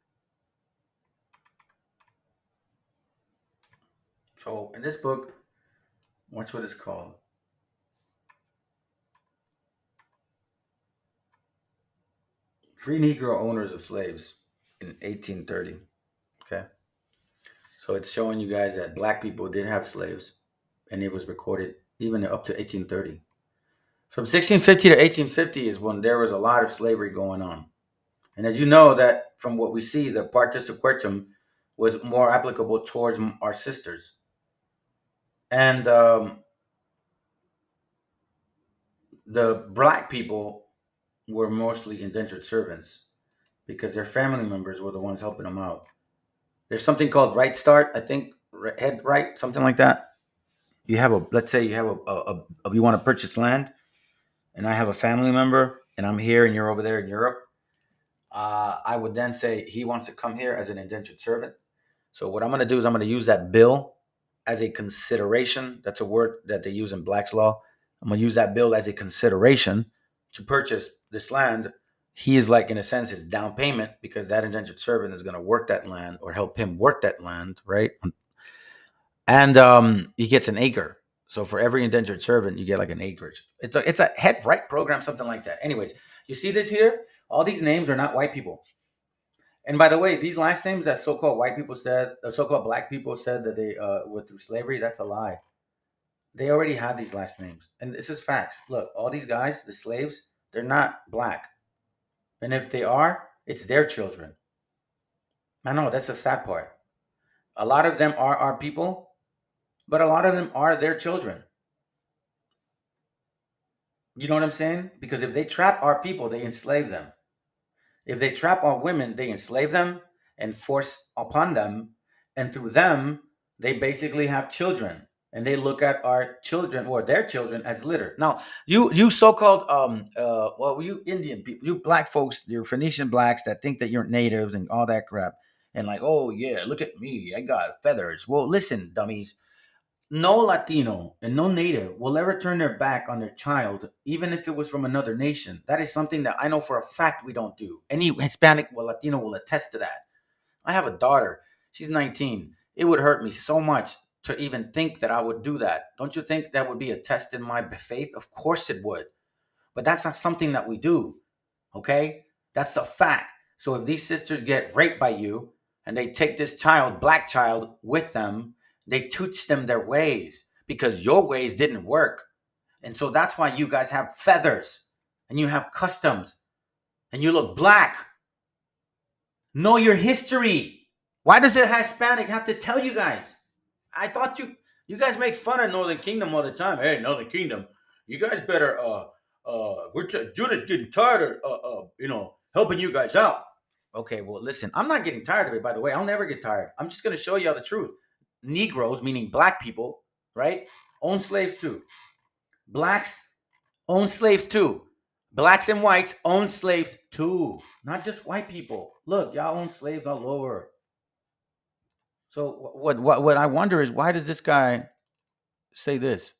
Speaker 2: So in this book, watch what it's called. Free Negro Owners of Slaves. in 1830. Okay. So it's showing you guys that black people did have slaves, and it was recorded even up to 1830. From 1650 to 1850 is when there was a lot of slavery going on. And as you know, that from what we see, the partus equitum was more applicable towards our sisters. And the black people were mostly indentured servants because their family members were the ones helping them out. There's something called right start, I think, head right, something like that. You have a, let's say you have you want to purchase land, and I have a family member, and I'm here, and you're over there in Europe. I would then say he wants to come here as an indentured servant. So what I'm going to do is I'm going to use that bill as a consideration. That's a word that they use in Black's law. I'm going to use that bill as a consideration to purchase this land. He is like, in a sense, his down payment because that indentured servant is going to work that land or help him work that land, right? And he gets an acre. So for every indentured servant, you get like an acreage. It's a head right program, something like that. Anyways, you see this here? All these names are not white people. And by the way, these last names that so-called white people said, so-called black people said that they went through slavery, that's a lie. They already had these last names. And this is facts. Look, all these guys, the slaves, they're not black. And if they are, it's their children. I know, that's the sad part. A lot of them are our people, but a lot of them are their children. You know what I'm saying? Because if they trap our people, they enslave them. If they trap our women, they enslave them and force upon them, and through them, they basically have children, and they look at our children or their children as litter. Now, you so-called well, you Indian people, you black folks, you're Phoenician blacks that think that you're natives and all that crap, and like, oh yeah, look at me, I got feathers. Well, listen, dummies. No Latino and no Native will ever turn their back on their child, even if it was from another nation. That is something that I know for a fact we don't do. Any Hispanic or Latino will attest to that. I have a daughter. She's 19. It would hurt me so much to even think that I would do that. Don't you think that would be a test in my faith? Of course it would. But that's not something that we do. Okay? That's a fact. So if these sisters get raped by you and they take this child, black child, with them, they teach them their ways because your ways didn't work. And so that's why you guys have feathers and you have customs and you look black. Know your history. Why does a Hispanic have to tell you guys? I thought you guys make fun of Northern Kingdom all the time. Hey, Northern Kingdom, you guys better Judah's getting tired of helping you guys out. Okay, well listen, I'm not getting tired of it, by the way. I'll never get tired. I'm just gonna show you all the truth. Negroes, meaning black people, right? Own slaves too. Blacks own slaves too. Blacks and whites own slaves too. Not just white people. Look, y'all own slaves all over. So what I wonder is why does this guy say this?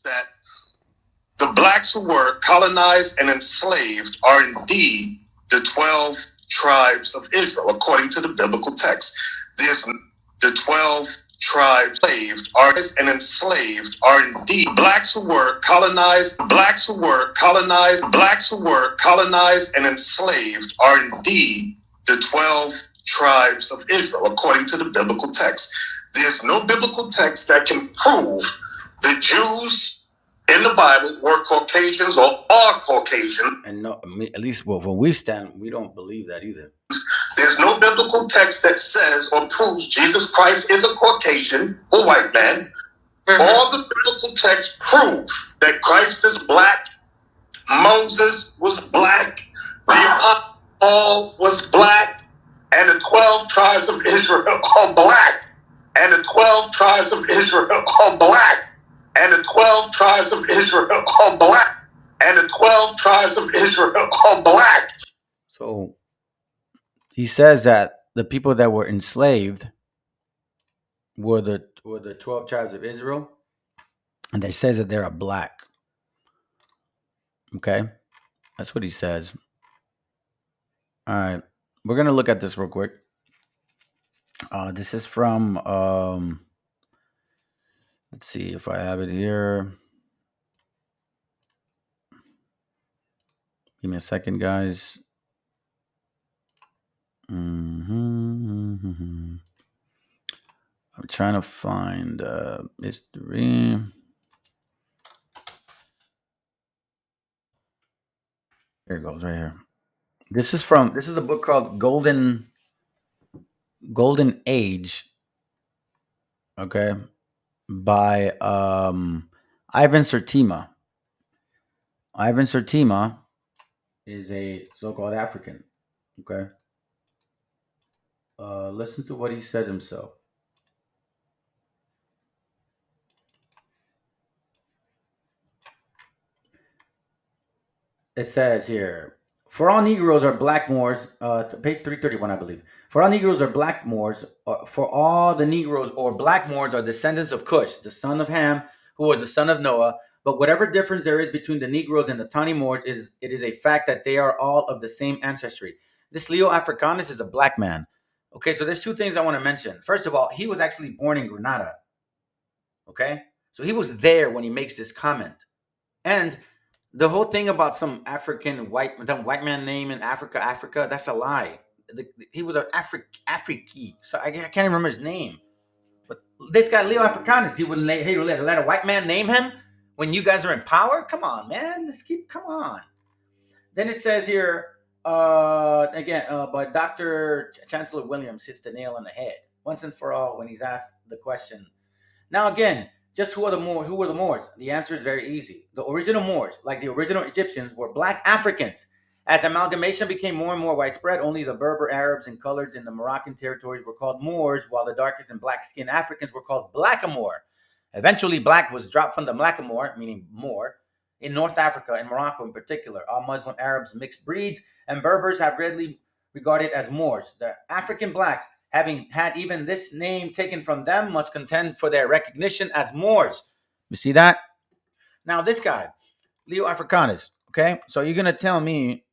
Speaker 3: That the blacks who were colonized and enslaved are indeed the 12 tribes of Israel, according to the biblical text. There's the 12 tribes are indeed blacks who were colonized, and enslaved are indeed the 12 tribes of Israel, according to the biblical text. There's no biblical text that can prove the Jews in the Bible were Caucasians or are Caucasian.
Speaker 2: And no, at least well, when we stand, we don't believe that either.
Speaker 3: There's no biblical text that says or proves Jesus Christ is a Caucasian or white man. Mm-hmm. All the biblical texts prove that Christ is black, Moses was black, the Apostle Paul was black, and the 12 tribes of Israel are black. And the 12 tribes of Israel are black. And the 12 tribes of Israel are black. And the 12 tribes of Israel are black.
Speaker 2: So he says that the people that were enslaved were the 12 tribes of Israel, and he says that they're black. Okay, that's what he says. All right, we're gonna look at this real quick. This is from let's see if I have it here. Give me a second, guys. Mhm. I'm trying to find history. Here it goes, right here. This is a book called Golden Age, okay, by Ivan Sertima. Ivan Sertima is a so-called African. Okay, listen to what he says himself. It says here, for all Negroes are black Moors, page 331, I believe. For all Negroes are black Moors, for all the Negroes or black Moors are descendants of Cush, the son of Ham, who was the son of Noah. But whatever difference there is between the Negroes and the Tawny Moors, it is a fact that they are all of the same ancestry. This Leo Africanus is a black man. Okay, so there's two things I want to mention. First of all, he was actually born in Grenada. Okay, so he was there when he makes this comment. And the whole thing about some African white man name in Africa, that's a lie. He was an Afriki. So I can't even remember his name. But this guy Leo Africanus, he would let a white man name him when you guys are in power. Come on, man. Come on. Then it says here again, but Dr. Chancellor Williams hits the nail on the head once and for all when he's asked the question. Now again, just who are the Moors? Who were the Moors? The answer is very easy. The original Moors, like the original Egyptians, were black Africans. As amalgamation became more and more widespread, only the Berber Arabs and coloreds in the Moroccan territories were called Moors, while the darkest and black-skinned Africans were called Blackamoor. Eventually, black was dropped from the Blackamoor, meaning Moor, in North Africa and Morocco in particular. All Muslim Arabs, mixed breeds, and Berbers have readily regarded as Moors. The African blacks, having had even this name taken from them, must contend for their recognition as Moors. You see that? Now, this guy, Leo Africanus, okay? So you're going to tell me,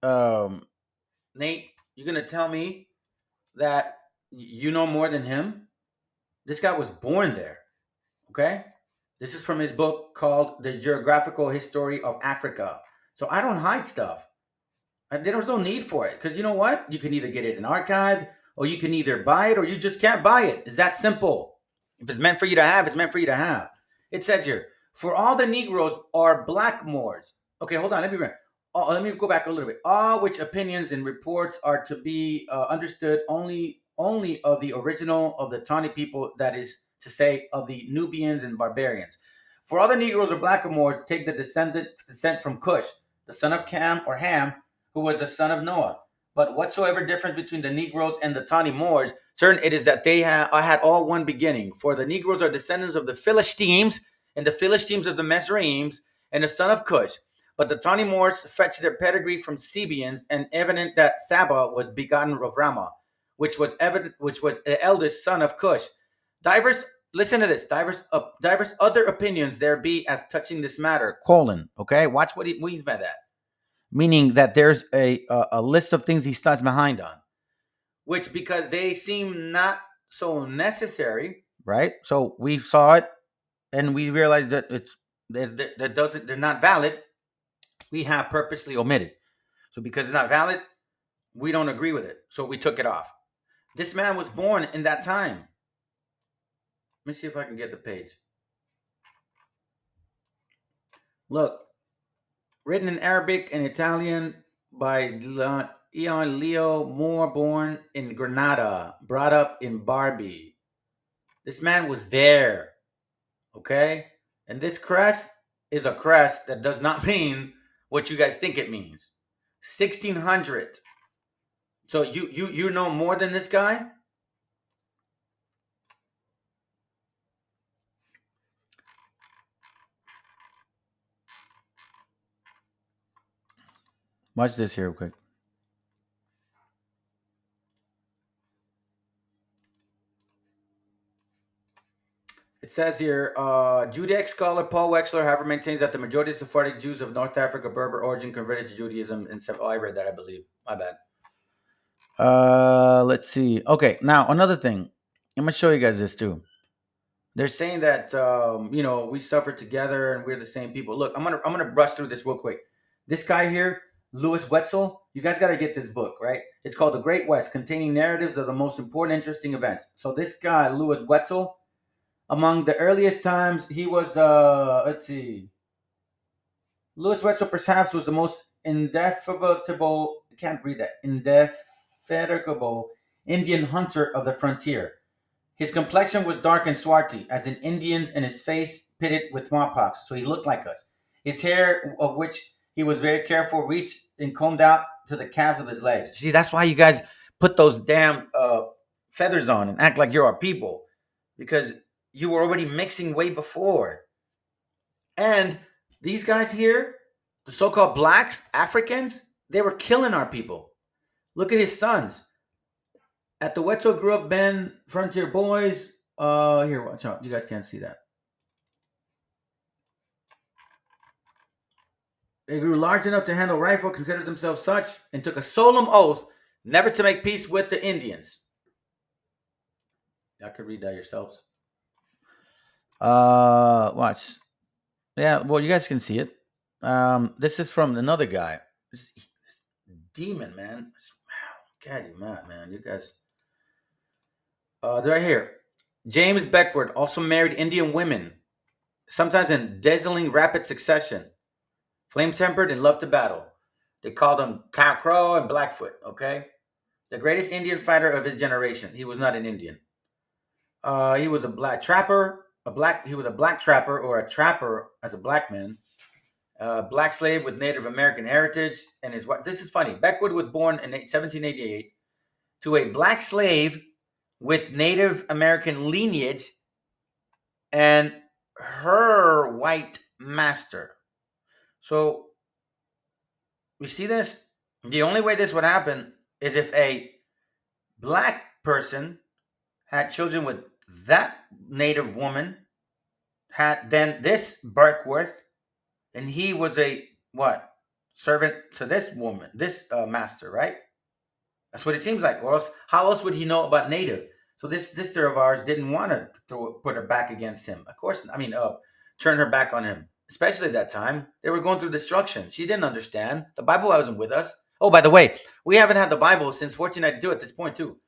Speaker 2: um, Nate, you're going to tell me that you know more than him? This guy was born there, okay? This is from his book called The Geographical History of Africa. So I don't hide stuff. There's no need for it because you know what? You can either get it in archive or you can either buy it or you just can't buy it. It's that simple. If it's meant for you to have, it's meant for you to have. It says here, for all the Negroes are black Moors. Okay, hold on. Let me go back a little bit. All which opinions and reports are to be understood only of the original of the Tawny people, that is to say, of the Nubians and barbarians. For all the Negroes are black Moors, take the descent from Cush, the son of Cam or Ham, who was the son of Noah. But whatsoever difference between the Negroes and the Tawny Moors, certain it is that they had all one beginning. For the Negroes are descendants of the Philistines, and the Philistines of the Mizrahims, and the son of Cush. But the Tawny Moors fetched their pedigree from Sabians, and evident that Saba was begotten of Ramah, which was the eldest son of Cush. Divers, listen to this. Divers other opinions there be as touching this matter. Colon. Okay, watch what he means by that, meaning that there's a list of things he stands behind on, which because they seem not so necessary, right? So we saw it and we realized that that doesn't they're not valid. We have purposely omitted. So because it's not valid, we don't agree with it. So we took it off. This man was born in that time. Let me see if I can get the page. Look, written in Arabic and Italian by Ion Leo Moore, born in Granada, brought up in Barbie. This man was there, okay? And this crest is a crest that does not mean what you guys think it means. 1600. So you know more than this guy? Watch this here real quick. It says here, Judaic scholar Paul Wexler, however, maintains that the majority of Sephardic Jews of North Africa Berber origin converted to Judaism in oh, I read that, I believe. My bad. Let's see. Okay, now another thing. I'm gonna show you guys this too. They're saying that we suffer together and we're the same people. Look, I'm gonna brush through this real quick. This guy here, Louis Wetzel. You guys got to get this book, right? It's called The Great West, containing narratives of the most important, interesting events. So this guy, Louis Wetzel, among the earliest times, he was, let's see, Louis Wetzel perhaps was the most indefatigable, I can't read that, indefatigable Indian hunter of the frontier. His complexion was dark and swarthy, as in Indians, and his face pitted with smallpox, so he looked like us. His hair, of which he was very careful, reached and combed out to the calves of his legs. See, that's why you guys put those damn feathers on and act like you're our people, because you were already mixing way before. And these guys here, the so-called blacks, Africans, they were killing our people. Look at his sons. At the Wetzel grew up Ben Frontier Boys. Here, watch out. You guys can't see that. They grew large enough to handle a rifle, considered themselves such, and took a solemn oath never to make peace with the Indians. Y'all could read that yourselves. Watch. Yeah, well, you guys can see it. This is from another guy. This demon, man. God, you mad, man. You guys. They're right here. James Beckwourth also married Indian women, sometimes in dazzling rapid succession. Flame-tempered and loved to battle. They called him Cow Crow and Blackfoot, okay? The greatest Indian fighter of his generation. He was not an Indian. He was a black trapper, he was a black trapper or a trapper as a black man. Black slave with Native American heritage, and his wife. This is funny. Beckwourth was born in 1788 to a black slave with Native American lineage and her white master. So we see this. The only way this would happen is if a black person had children with that native woman, had then this Beckwourth, and he was a what servant to this woman, this master, right? That's what it seems like. Or else, how else would he know about native? So this sister of ours didn't want to put her back against him. Of course, I mean, turn her back on him. Especially at that time, they were going through destruction. She didn't understand. The Bible wasn't with us. Oh, by the way, we haven't had the Bible since 1492 at this point too.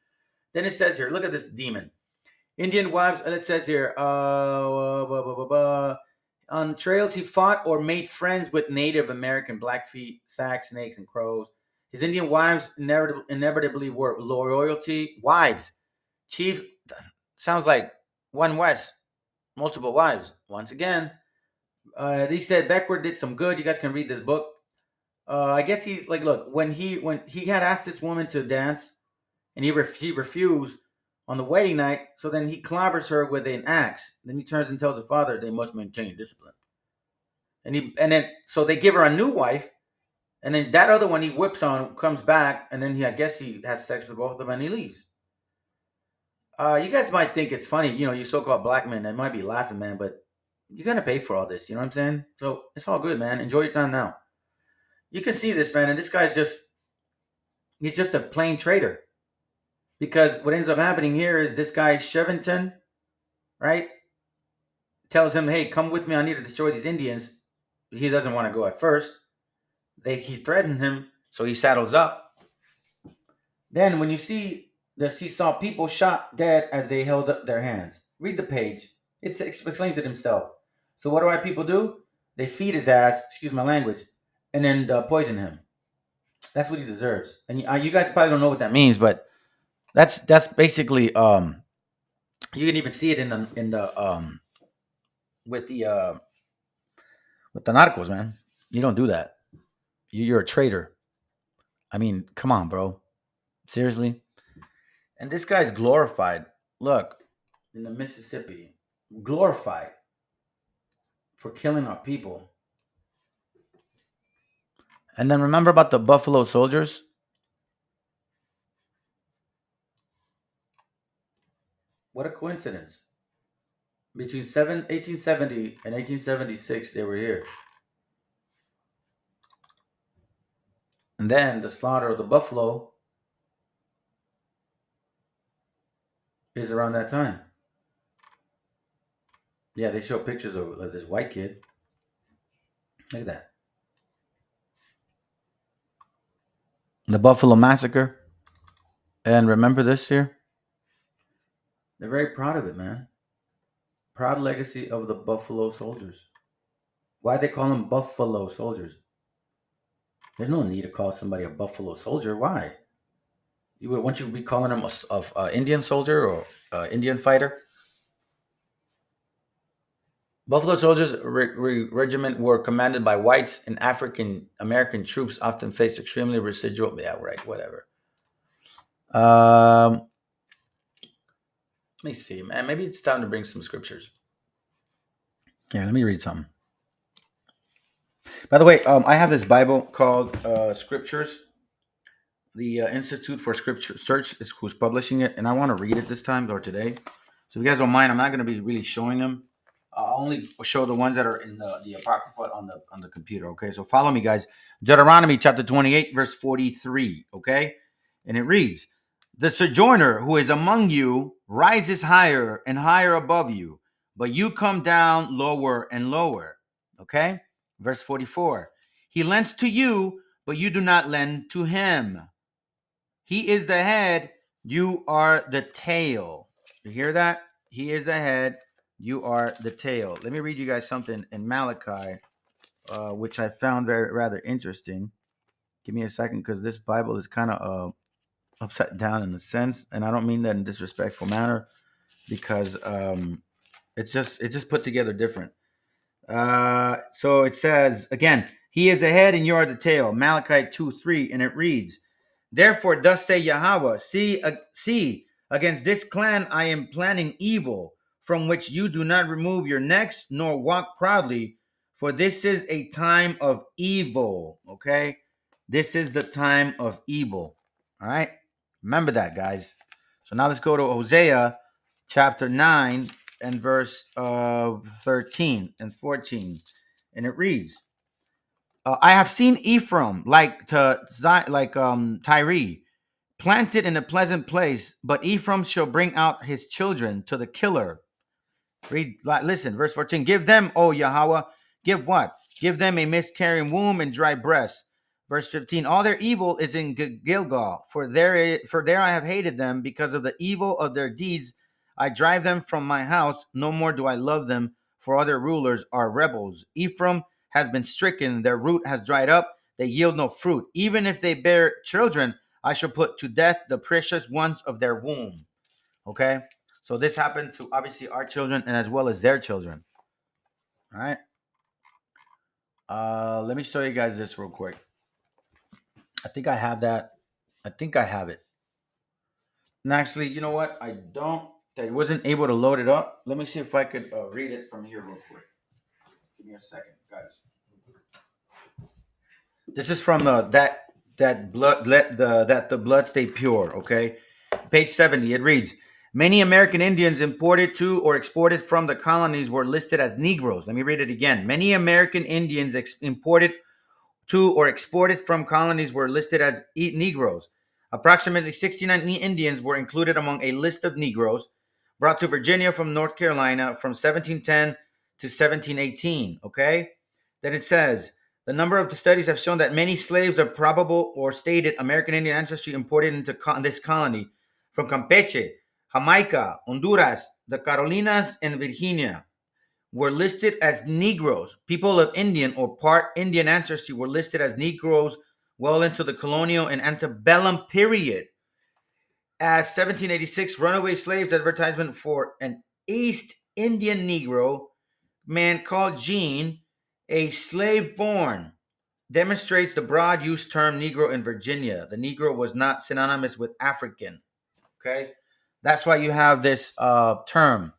Speaker 2: Then it says here, look at this demon. Indian wives. It says here, on trails he fought or made friends with Native American Blackfeet, Sac, snakes, and crows. His Indian wives inevitably were loyalty wives. Chief sounds like one West, multiple wives. Once again, he said Beckwourth did some good. You guys can read this book. I guess he's like, look, when he had asked this woman to dance, and he refused on the wedding night. So then he clobbers her with an axe. Then he turns and tells the father they must maintain discipline. And then so they give her a new wife, and then that other one he whips on comes back, and then I guess he has sex with both of them and he leaves. You guys might think it's funny, you so-called black men. They might be laughing, man, but you're gonna pay for all this. You know what I'm saying? So it's all good, man. Enjoy your time now. You can see this, man, and this guy's he's just a plain traitor. Because what ends up happening here is this guy Shevington, right, tells him, "Hey, come with me. I need to destroy these Indians." He doesn't want to go at first. He threatened him, so he saddles up. Then, when you see this, he saw people shot dead as they held up their hands. Read the page. It explains it himself. So what do our people do? They feed his ass. Excuse my language, and then poison him. That's what he deserves. And you guys probably don't know what that means, but that's basically you can even see it in the with the narcos, man. You don't do that. You're a traitor. I mean, come on, bro. Seriously. And this guy's glorified. Look, in the Mississippi, glorified for killing our people. And then remember about the Buffalo Soldiers? What a coincidence. Between 1870 and 1876, they were here. And then the slaughter of the buffalo is around that time. Yeah, they show pictures of this white kid. Look at that. The Buffalo Massacre. And remember this here? They're very proud of it, man. Proud legacy of the Buffalo Soldiers. Why they call them Buffalo Soldiers? There's no need to call somebody a Buffalo Soldier. Why? Wouldn't you be calling them a Indian soldier or Indian fighter? Buffalo Soldiers regiment were commanded by whites, and African American troops often faced extremely residual. Yeah, right. Whatever. Let me see, man. Maybe it's time to bring some scriptures. Yeah, let me read something. By the way, I have this Bible called Scriptures. The Institute for Scripture Search is who's publishing it, and I want to read it this time or today. So if you guys don't mind, I'm not going to be really showing them. I'll only show the ones that are in the apocrypha on the computer. Okay, so follow me, guys. Deuteronomy chapter 28, verse 43. Okay, and it reads, "The sojourner who is among you rises higher and higher above you, but you come down lower and lower." Okay, verse 44. "He lends to you, but you do not lend to him. He is the head, you are the tail." You hear that? He is the head, you are the tail. Let me read you guys something in Malachi, which I found rather interesting. Give me a second, because this Bible is kind of upside down in a sense, and I don't mean that in a disrespectful manner, because it's just put together different. So it says again, "He is the head, and you are the tail." Malachi 2:3, and it reads, "Therefore, thus say Yahweh, see, against this clan I am planning evil, from which you do not remove your necks nor walk proudly, for this is a time of evil." Okay, this is the time of evil. All right, remember that, guys. So now let's go to Hosea chapter 9 and verse 13 and 14, and it reads, "I have seen Ephraim like Tyre, planted in a pleasant place, but Ephraim shall bring out his children to the killer." Listen, verse 14. "Give them, O Yahweh, give what? Give them a miscarrying womb and dry breasts." Verse 15. "All their evil is in Gilgal, for there I have hated them because of the evil of their deeds. I drive them from my house. No more do I love them, for all their rulers are rebels. Ephraim has been stricken, their root has dried up, they yield no fruit. Even if they bear children, I shall put to death the precious ones of their womb." Okay, so this happened to obviously our children and as well as their children. All right, let me show you guys this real quick. I think I have that. I think I have it. And actually, you know what? I don't. I wasn't able to load it up. Let me see if I could read it from here real quick. Give me a second, guys. This is from that blood let the blood stay pure. Okay, page 70. It reads, "Many American Indians imported to or exported from the colonies were listed as Negroes." Let me read it again. "Many American Indians imported to or exported from colonies were listed as Negroes. Approximately 69 Indians were included among a list of Negroes brought to Virginia from North Carolina from 1710 to 1718." Okay? Then it says, "The number of the studies have shown that many slaves of probable or stated American Indian ancestry imported into this colony from Campeche, Jamaica, Honduras, the Carolinas, and Virginia were listed as Negroes. People of Indian or part Indian ancestry were listed as Negroes well into the colonial and antebellum period. As 1786 runaway slaves advertisement for an East Indian Negro man called Jean, a slave born, demonstrates the broad use term Negro in Virginia. The Negro was not synonymous with African." Okay, that's why you have this term.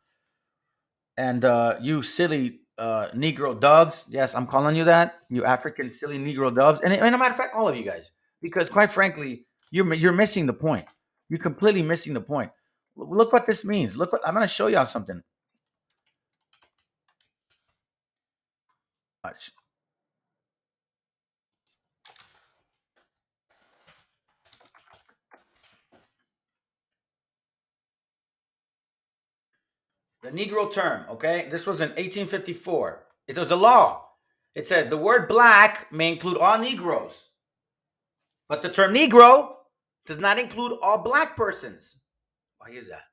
Speaker 2: And you silly Negro doves, yes, I'm calling you that, you African silly Negro doves, and a matter of fact, all of you guys, because quite frankly, you're missing the point. You're completely missing the point. Look what this means. Look what I'm going to show y'all something. Watch. The Negro term, okay? This was in 1854. It was a law. It says the word black may include all Negroes. But the term Negro does not include all black persons. Why is that?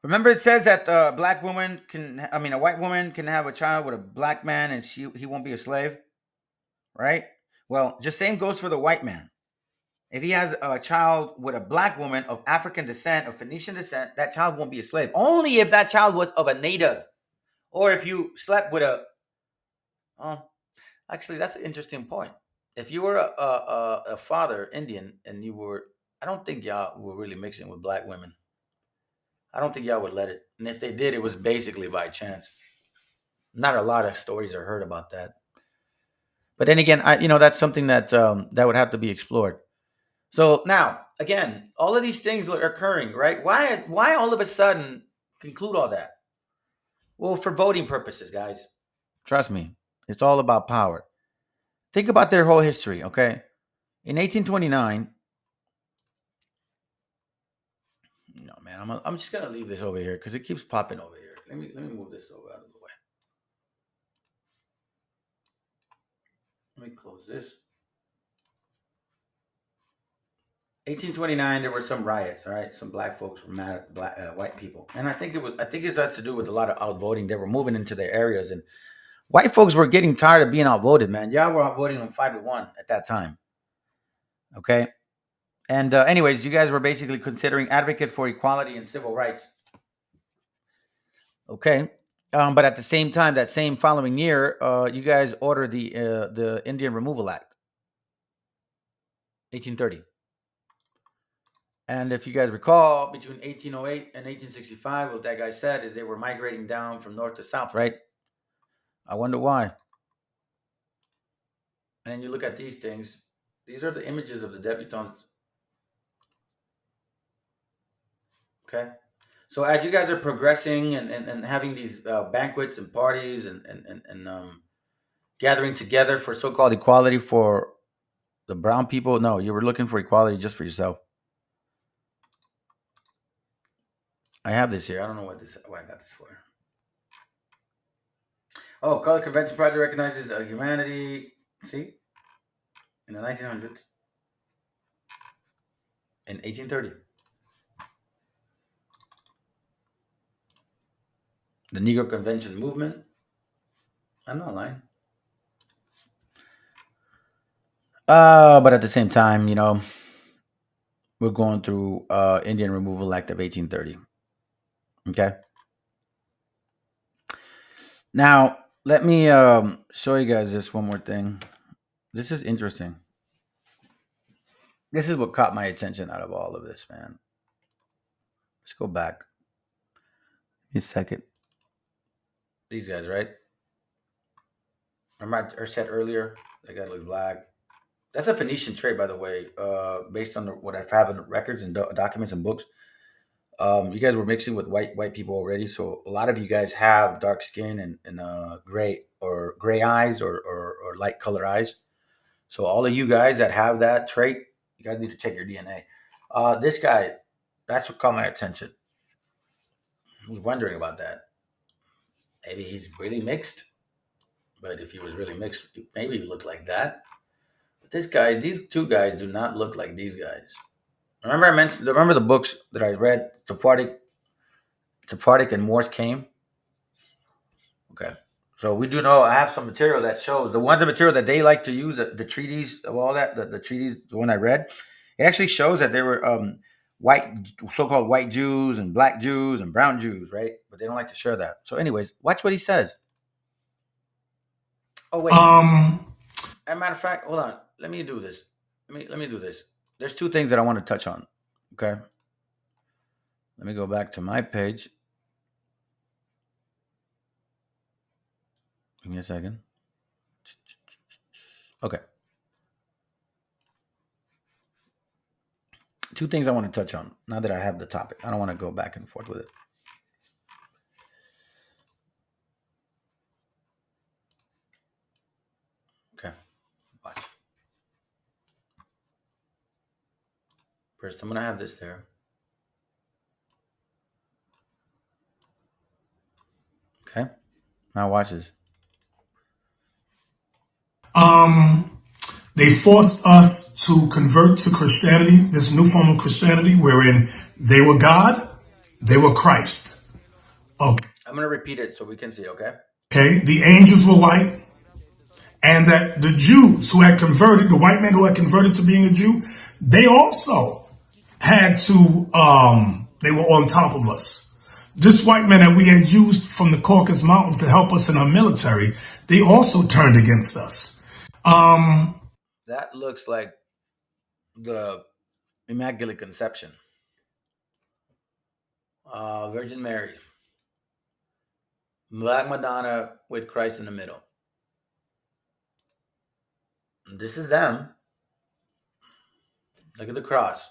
Speaker 2: Remember, it says that a black woman can, I mean, a white woman can have a child with a black man, and he won't be a slave, right? Well, just same goes for the white man. If he has a child with a black woman of African descent, of Phoenician descent, that child won't be a slave. Only if that child was of a native, or if you slept with a. Oh, actually, that's an interesting point. If you were a father Indian and you were, I don't think y'all were really mixing with black women. I don't think y'all would let it. And if they did, it was basically by chance. Not a lot of stories are heard about that. But then again, that's something that that would have to be explored. So now, again, all of these things are occurring, right? Why all of a sudden conclude all that? Well, for voting purposes, guys. Trust me, it's all about power. Think about their whole history, okay? In 1829, no man, I'm just gonna leave this over here because it keeps popping over here. Let me move this over out of the way. Let me close this. 1829, there were some riots. All right, some black folks were mad at white people, and I think it has to do with a lot of outvoting. They were moving into their areas, and white folks were getting tired of being outvoted. Man, y'all were outvoting them 5-1 at that time. Okay, and anyways, you guys were basically considering advocate for equality and civil rights. Okay, but at the same time, that same following year, you guys ordered the Indian Removal Act, 1830. And if you guys recall, between 1808 and 1865, what that guy said is they were migrating down from north to south, right? I wonder why. And then you look at these things. These are the images of the debutantes. Okay. So as you guys are progressing and having these banquets and parties and gathering together for so-called equality for the brown people, no, you were looking for equality just for yourself. I have this here. I don't know what I got this for. Oh, Color Convention Project recognizes humanity. See, in the 1900s, in 1830, the Negro Convention movement. I'm not lying. But at the same time, we're going through Indian Removal Act of 1830. Okay. Now, let me show you guys this one more thing. This is interesting. This is what caught my attention out of all of this, man. Let's go back. Give me a second. These guys, right? Remember I said earlier, that guy looks black. That's a Phoenician trait, by the way, based on what I have in records and documents and books. You guys were mixing with white people already, so a lot of you guys have dark skin and gray eyes or light color eyes. So all of you guys that have that trait, you guys need to check your DNA. This guy, that's what caught my attention. I was wondering about that. Maybe he's really mixed, but if he was really mixed, maybe he looked like that. But these two guys do not look like these guys. Remember the books that I read, Sephardic and Morse came. Okay. So we do know I have some material that shows the material that they like to use, the treaties of all that, the treaties, the one I read, it actually shows that there were white, so-called white Jews and black Jews and brown Jews, right? But they don't like to share that. So, anyways, watch what he says. Oh wait. As a matter of fact, hold on. Let me do this. Let me do this. There's two things that I want to touch on. Okay. Let me go back to my page. Give me a second. Okay. Two things I want to touch on now that I have the topic. I don't want to go back and forth with it. Okay. Watch. First, I'm going to have this there. Okay. Now watch this.
Speaker 6: They forced us to convert to Christianity, this new form of Christianity, wherein they were God, they were Christ. Okay.
Speaker 2: I'm going to repeat it so we can see, okay?
Speaker 6: Okay. The angels were white, and that the Jews who had converted, the white man who had converted to being a Jew, they also had to, they were on top of us. This white man that we had used from the Caucasus Mountains to help us in our military, they also turned against us.
Speaker 2: That looks like the Immaculate Conception. Virgin Mary. Black Madonna with Christ in the middle. This is them. Look at the cross.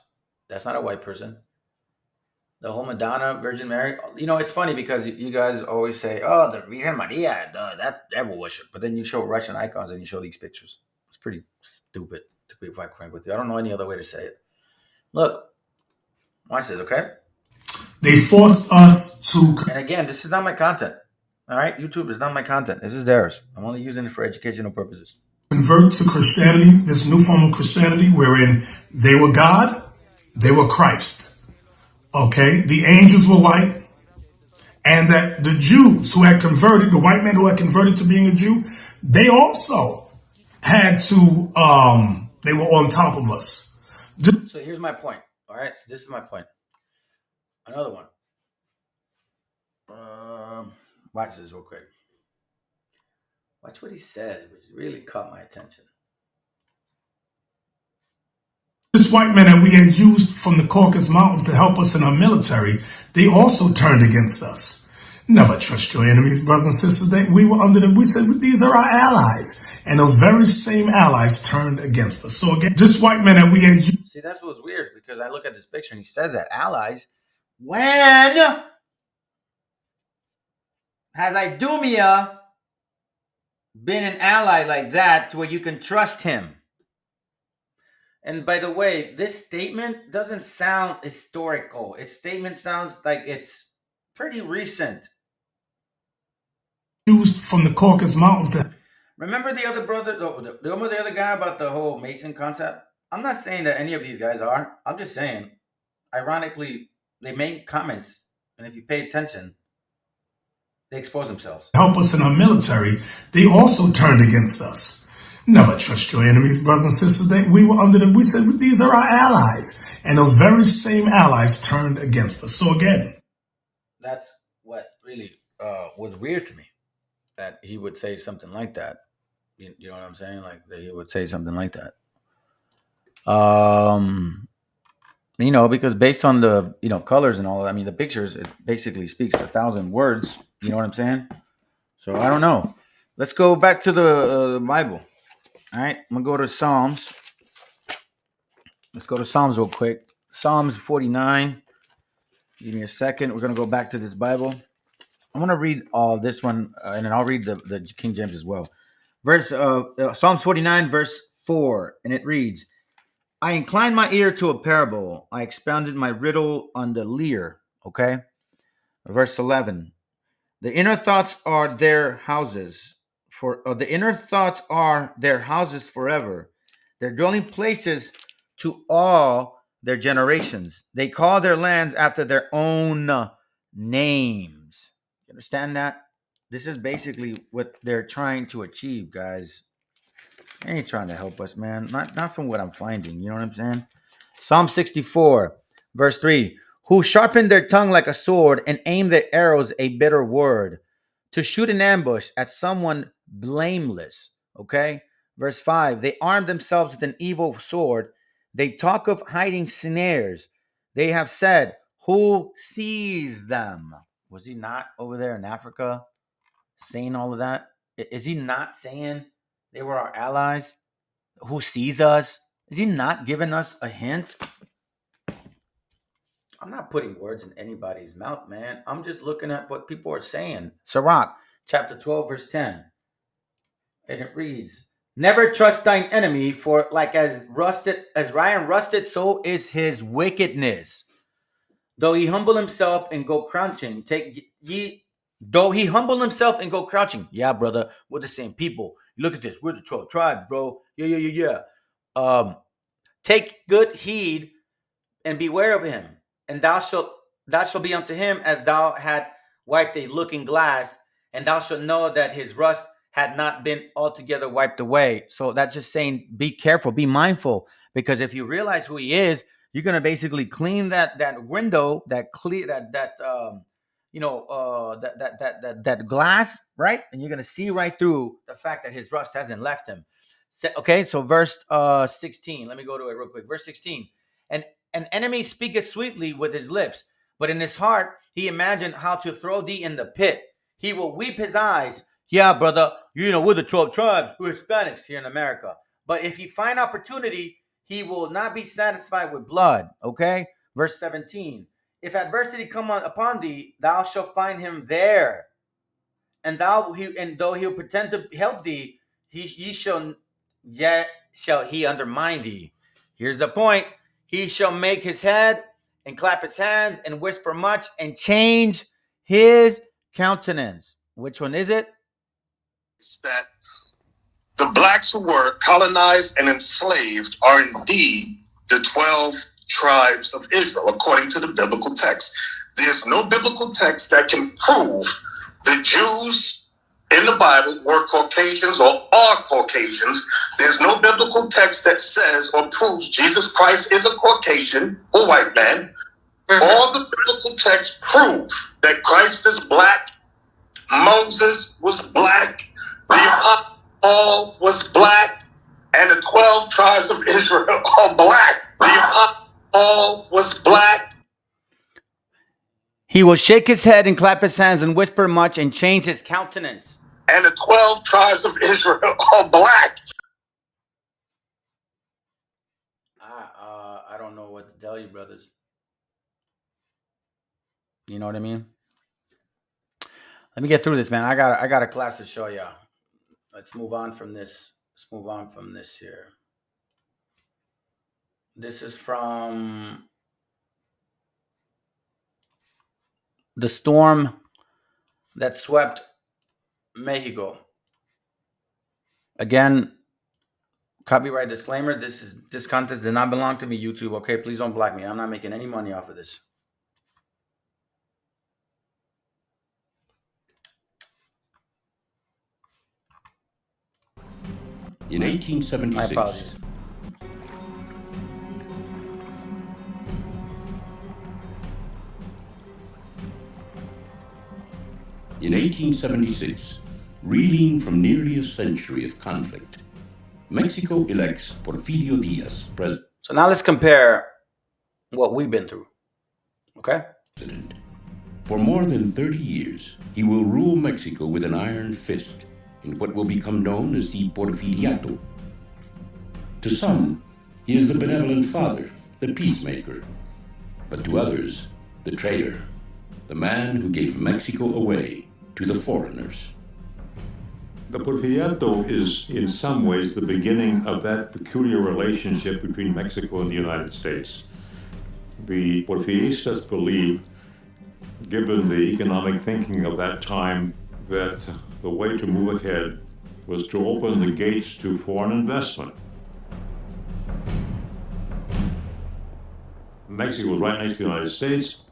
Speaker 2: That's not a white person. The whole Madonna, Virgin Mary. You know, it's funny because you guys always say, "Oh, the Virgen Maria, that's devil worship." But then you show Russian icons and you show these pictures. It's pretty stupid, to be quite frank with you. I don't know any other way to say it. Look, watch this, okay?
Speaker 6: They forced us to.
Speaker 2: And again, this is not my content. All right, YouTube is not my content. This is theirs. I'm only using it for educational purposes.
Speaker 6: Convert to Christianity, this new form of Christianity, wherein they were God, they were Christ. Okay. The angels were white, and that the Jews who had converted, the white man who had converted to being a Jew, they also had to, they were on top of us.
Speaker 2: So here's my point. All right, so this is my point. Another one. Watch this real quick. Watch what he says, which really caught my attention.
Speaker 6: This white man that we had used from the Caucasus Mountains to help us in our military, they also turned against us. Never trust your enemies, brothers and sisters. We said these are our allies. And the very same allies turned against us. So again, this white man that we had used.
Speaker 2: See, that's what's weird because I look at this picture and he says that allies. When has Idumea been an ally like that to where you can trust him? And by the way, this statement doesn't sound historical. Its statement sounds like it's pretty recent.
Speaker 6: Used from the Caucasus Mountains.
Speaker 2: Remember the other brother, remember the other guy about the whole Mason concept? I'm not saying that any of these guys are. I'm just saying, ironically, they make comments, and if you pay attention, they expose themselves.
Speaker 6: Help us in our military, they also turned against us. Never trust your enemies, brothers and sisters. We said these are our allies. And the very same allies turned against us. So again.
Speaker 2: That's what really was weird to me. That he would say something like that. You know what I'm saying? Like that he would say something like that. You know, because based on the colors and all that, I mean the pictures, it basically speaks 1,000 words. You know what I'm saying? So I don't know. Let's go back to the Bible. All right, I'm gonna go to Psalms. Let's go to Psalms real quick. Psalms 49. Give me a second. We're gonna go back to this Bible. I'm gonna read this one, and then I'll read the King James as well. Psalms 49, verse 4, and it reads, I inclined my ear to a parable. I expounded my riddle on the lyre. Okay. Verse 11. The inner thoughts are their houses. The inner thoughts are their houses forever. Their dwelling places to all their generations. They call their lands after their own names. You understand that? This is basically what they're trying to achieve, guys. They ain't trying to help us, man. Not from what I'm finding. You know what I'm saying? Psalm 64, verse 3. Who sharpen their tongue like a sword and aim their arrows a bitter word, to shoot an ambush at someone blameless. Okay? Verse 5. They arm themselves with an evil sword. They talk of hiding snares. They have said, who sees them? Was he not over there in Africa saying all of that? Is he not saying they were our allies? Who sees us? Is he not giving us a hint? I'm not putting words in anybody's mouth, man. I'm just looking at what people are saying. Sirach, chapter 12, verse 10. And it reads, never trust thine enemy, for like as Ryan rusted, so is his wickedness. Though he humble himself and go crouching, Yeah, brother, we're the same people. Look at this. We're the 12 tribes, bro. Yeah. take good heed and beware of him, and thou shalt be unto him as thou had wiped a looking glass, and thou shalt know that his rust had not been altogether wiped away. So that's just saying, be careful, be mindful, because if you realize who he is, you're gonna basically clean that window, that clear that that glass, right? And you're gonna see right through the fact that his rust hasn't left him. Okay, so verse 16. Let me go to it real quick. Verse 16. And an enemy speaketh sweetly with his lips, but in his heart he imagined how to throw thee in the pit. He will weep his eyes. Yeah, brother, we're the 12 tribes, we're Hispanics here in America. But if he find opportunity, he will not be satisfied with blood. Okay? Verse 17. If adversity come upon thee, thou shalt find him there. And though he'll pretend to help thee, yet shall he undermine thee. Here's the point. He shall make his head and clap his hands and whisper much and change his countenance. Which one is it?
Speaker 3: That the blacks who were colonized and enslaved are indeed the 12 tribes of Israel, according to the biblical text. There's no biblical text that can prove the Jews in the Bible were Caucasians or are Caucasians. There's no biblical text that says or proves Jesus Christ is a Caucasian or white man. All the biblical texts prove that Christ is black, Moses was black, the Apostle Paul was black, and the 12 tribes of Israel are black. The Apostle Paul was black.
Speaker 2: He will shake his head and clap his hands and whisper much and change his countenance.
Speaker 3: And the 12 tribes of Israel are black.
Speaker 2: I don't know what to tell you, brothers. You know what I mean? Let me get through this, man. I got a class to show y'all. Let's move on from this. Let's move on from this here. This is from the storm that swept Mexico. Again, copyright disclaimer. This content did not belong to me, YouTube. Okay, please don't block me. I'm not making any money off of this.
Speaker 7: In 1876,
Speaker 2: My apologies.
Speaker 7: In 1876, reeling from nearly a century of conflict, Mexico elects Porfirio Diaz president.
Speaker 2: So now let's compare what we've been through. Okay?
Speaker 7: For more than 30 years, he will rule Mexico with an iron fist in what will become known as the Porfiriato. To some, he is the benevolent father, the peacemaker, but to others, the traitor, the man who gave Mexico away to the foreigners.
Speaker 8: The Porfiriato is in some ways the beginning of that peculiar relationship between Mexico and the United States. The Porfiristas believed, given the economic thinking of that time, that the way to move ahead was to open the gates to foreign investment. Mexico was right next to the United States,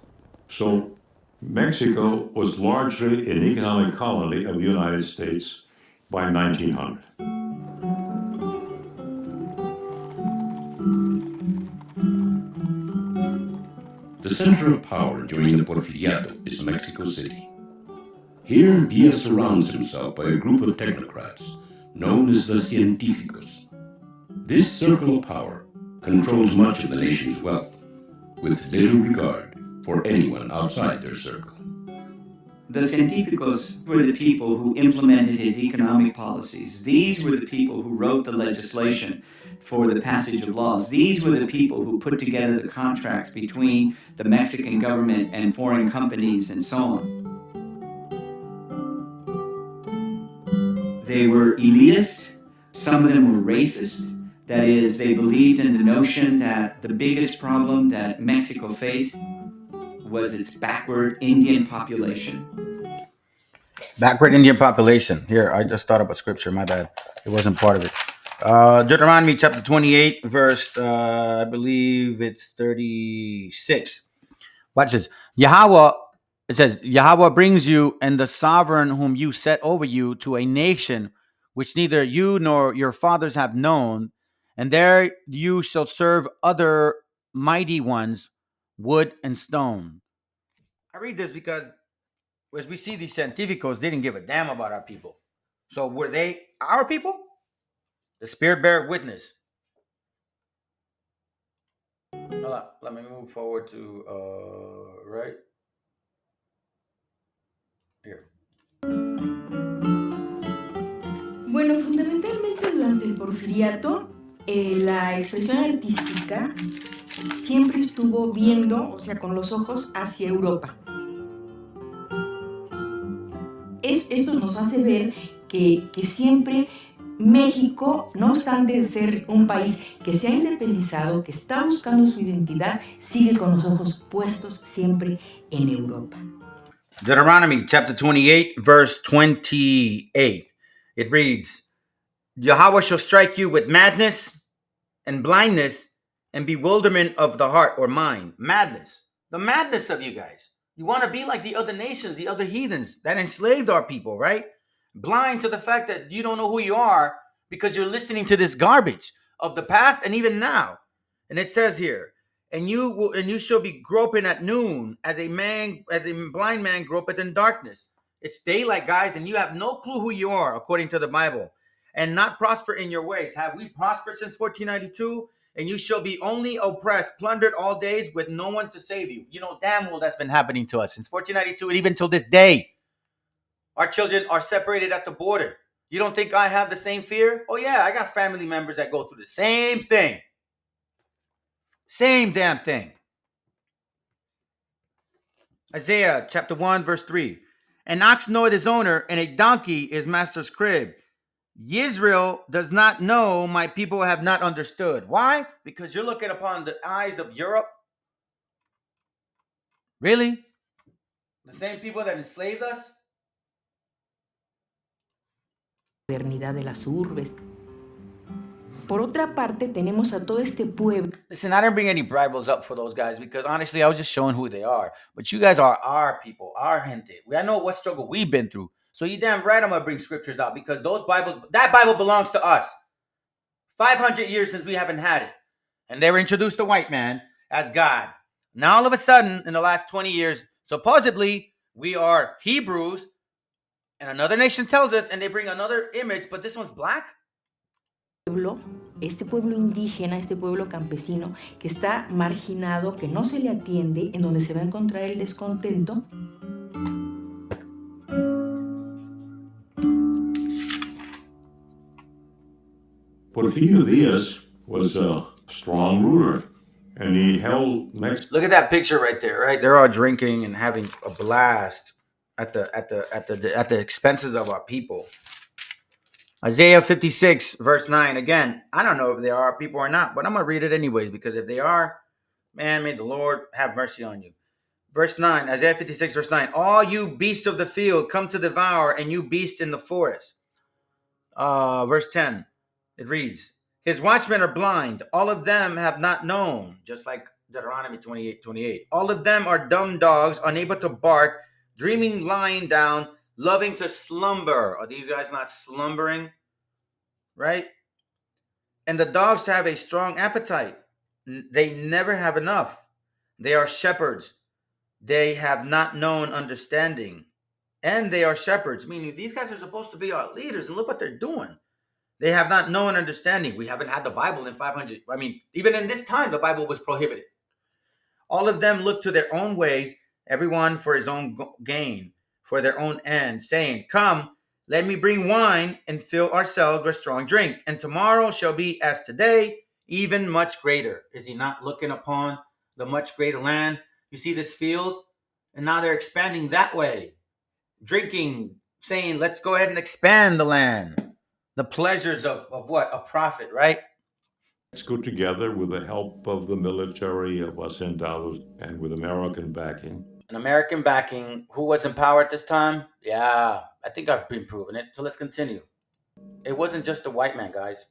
Speaker 8: so Mexico was largely an economic colony of the United States by 1900.
Speaker 7: The center of power during the Porfiriato is Mexico City. Here, Diaz surrounds himself by a group of technocrats known as the Científicos. This circle of power controls much of the nation's wealth, with little regard for anyone outside their circle.
Speaker 9: The Científicos were the people who implemented his economic policies. These were the people who wrote the legislation for the passage of laws. These were the people who put together the contracts between the Mexican government and foreign companies and so on. They were elitist. Some of them were racist. That is, they believed in the notion that the biggest problem that Mexico faced was its backward Indian population.
Speaker 2: Backward Indian population. Here, I just thought up a scripture. My bad. It wasn't part of it. Deuteronomy chapter 28, verse, I believe it's 36. Watch this. Yahweh, it says, Yahweh brings you and the sovereign whom you set over you to a nation which neither you nor your fathers have known, and there you shall serve other mighty ones, wood and stone. I read this because as we see these cientificos didn't give a damn about our people. So were they our people? The Spirit bear witness. Let me move forward to right here.
Speaker 10: Bueno, fundamentalmente durante el porfiriato, la expresión artística siempre estuvo viendo, o sea, con los ojos hacia Europa. Esto nos hace ver que siempre México, no obstante de ser un país que se ha independizado, que está buscando su identidad, sigue con los ojos puestos siempre en Europa.
Speaker 2: Deuteronomy chapter 28, verse 28. It reads, Yahweh shall strike you with madness and blindness and bewilderment of the heart or mind. Madness. The madness of you guys. You want to be like the other nations, the other heathens that enslaved our people, right? Blind to the fact that you don't know who you are because you're listening to this garbage of the past and even now. And it says here, and you shall be groping at noon as a blind man gropeth in darkness. It's daylight, guys, and you have no clue who you are, according to the Bible, and not prosper in your ways. Have we prospered since 1492? And you shall be only oppressed, plundered all days with no one to save you. You know damn well that's been happening to us since 1492 and even till this day. Our children are separated at the border. You don't think I have the same fear? Oh yeah, I got family members that go through the same thing. Same damn thing. Isaiah chapter 1, verse 3. An ox knoweth his owner, and a donkey his master's crib. Israel does not know, my people have not understood. Why? Because you're looking upon the eyes of Europe. Really? The same people that enslaved us?
Speaker 10: Modernidad de las urbes. Por otra parte, tenemos a todo este pueblo.
Speaker 2: Listen, I didn't bring any rivals up for those guys because honestly, I was just showing who they are. But you guys are our people, our gente. I know what struggle we've been through. So you damn right I'm going to bring scriptures out because that Bible belongs to us. 500 years since we haven't had it. And they were introduced to white man as God. Now all of a sudden, in the last 20 years, supposedly we are Hebrews, and another nation tells us, and they bring another image, but this one's black?
Speaker 10: Este pueblo indígena, este pueblo campesino que está marginado, que no se le atiende, en donde se va a encontrar el descontento.
Speaker 8: Porfirio Diaz was a strong ruler, and he held Mexico.
Speaker 2: Look at that picture right there, right? They're all drinking and having a blast at the expenses of our people. Isaiah 56, verse 9. Again, I don't know if they are our people or not, but I'm going to read it anyways, because if they are, man, may the Lord have mercy on you. Verse 9, Isaiah 56, verse 9. All you beasts of the field come to devour, and you beasts in the forest. Verse 10, it reads, His watchmen are blind. All of them have not known, just like Deuteronomy 28, 28. All of them are dumb dogs, unable to bark, dreaming lying down, loving to slumber. Are these guys not slumbering? Right? And the dogs have a strong appetite. They never have enough. They are shepherds. They have not known understanding. And they are shepherds, meaning these guys are supposed to be our leaders. And look what they're doing. They have not known understanding. We haven't had the Bible in 500. I mean, even in this time, the Bible was prohibited. All of them look to their own ways, everyone for his own gain, for their own end, saying, Come, let me bring wine and fill ourselves with strong drink. And tomorrow shall be as today, even much greater. Is he not looking upon the much greater land? You see this field? And now they're expanding that way. Drinking, saying, let's go ahead and expand the land. The pleasures of what? A prophet, right?
Speaker 8: Mexico together with the help of the military of Hacendados and with American backing.
Speaker 2: An American backing. Who was in power at this time? Yeah, I think I've been proving it. So let's continue. It wasn't just a white man, guys.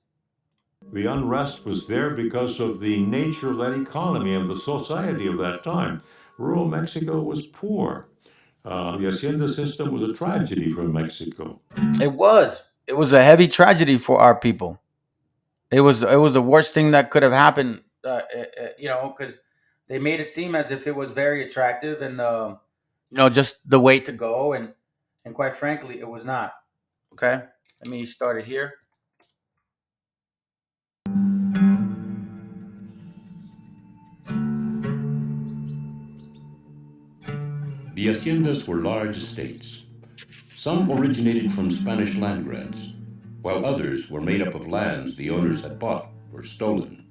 Speaker 8: The unrest was there because of the nature of that economy and the society of that time. Rural Mexico was poor. The hacienda system was a tragedy for Mexico.
Speaker 2: It was. It was a heavy tragedy for our people. It was. It was the worst thing that could have happened. Because they made it seem as if it was very attractive and just the way to go, and quite frankly, it was not. Okay, let me start it here.
Speaker 7: The haciendas were large estates. Some originated from Spanish land grants, while others were made up of lands the owners had bought or stolen.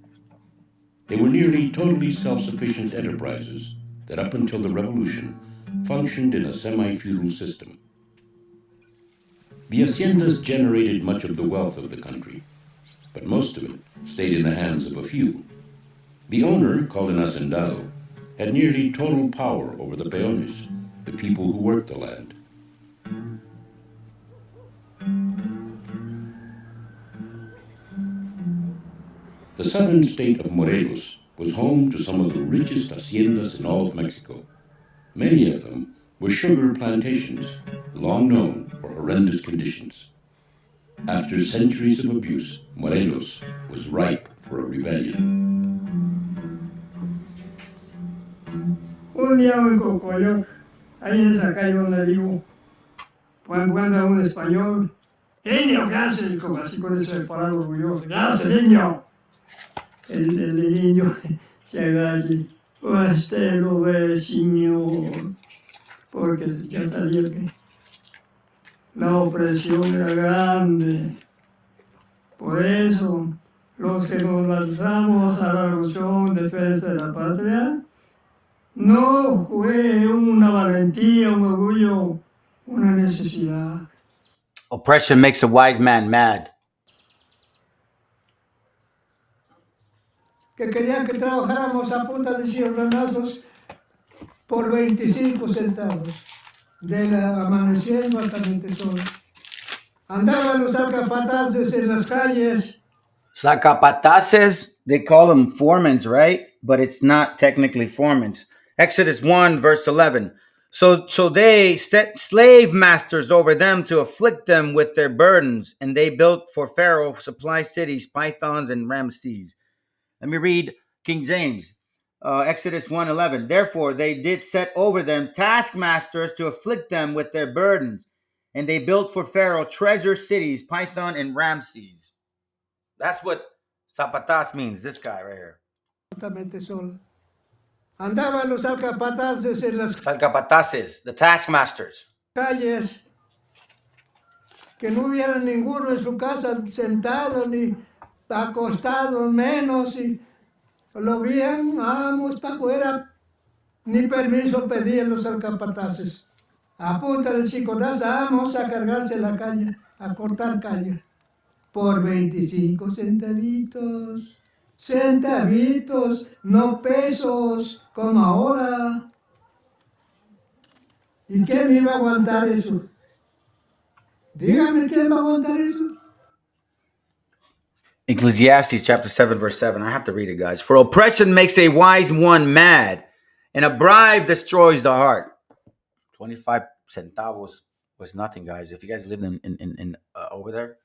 Speaker 7: They were nearly totally self-sufficient enterprises that up until the Revolution functioned in a semi-feudal system. The haciendas generated much of the wealth of the country, but most of it stayed in the hands of a few. The owner, called an hacendado, had nearly total power over the peones, the people who worked the land. The southern state of Morelos was home to some of the richest haciendas in all of Mexico. Many of them were sugar plantations, long known for horrendous conditions. After centuries of abuse, Morelos was ripe for a rebellion.
Speaker 11: Un día en Cocoyoc, ahí en esa calle donde vivo, cuando a un español, niño, ¿qué hace? Como así con ese parar orgulloso, ¿qué hace, niño? El niño se agacha, usted lo ve, señor, porque ya sabía que la opresión era grande. Por eso, los que nos lanzamos a la revolución en defensa de la patria, no fue una valentía, un orgullo, una necesidad.
Speaker 2: Oppression makes a wise man mad.
Speaker 11: Que querían que trabajáramos a punta de cierdonazos por 25 centavos, de la amaneciendo hasta Mentezón. Andaban los alcapaces en las calles.
Speaker 2: Zacapataces, they call them foremans, right? But it's not technically foremans. Exodus 1, verse 11. So they set slave masters over them to afflict them with their burdens, and they built for Pharaoh supply cities, pythons, and Ramses. Let me read King James. Exodus 1:11. Therefore they did set over them taskmasters to afflict them with their burdens, and they built for Pharaoh treasure cities, Python and Ramses. That's what Zapatas means, this guy right here.
Speaker 11: Andaban los alcapaces en las
Speaker 2: Alcapataces, the taskmasters.
Speaker 11: calles, que no hubiera ninguno en su casa sentado ni acostado, menos, y lo veían, vamos para afuera, ni permiso pedían los alcapaces. A punta de chicotazo, vamos a cargarse la calle, a cortar calle, por 25 centavitos. Centavitos, no pesos, como ahora. ¿Y quién iba a aguantar eso? Dígame quién va a aguantar eso.
Speaker 2: Ecclesiastes chapter 7, verse 7. I have to read it, guys. For oppression makes a wise one mad, and a bribe destroys the heart. 25 centavos was nothing, guys. If you guys lived in over there,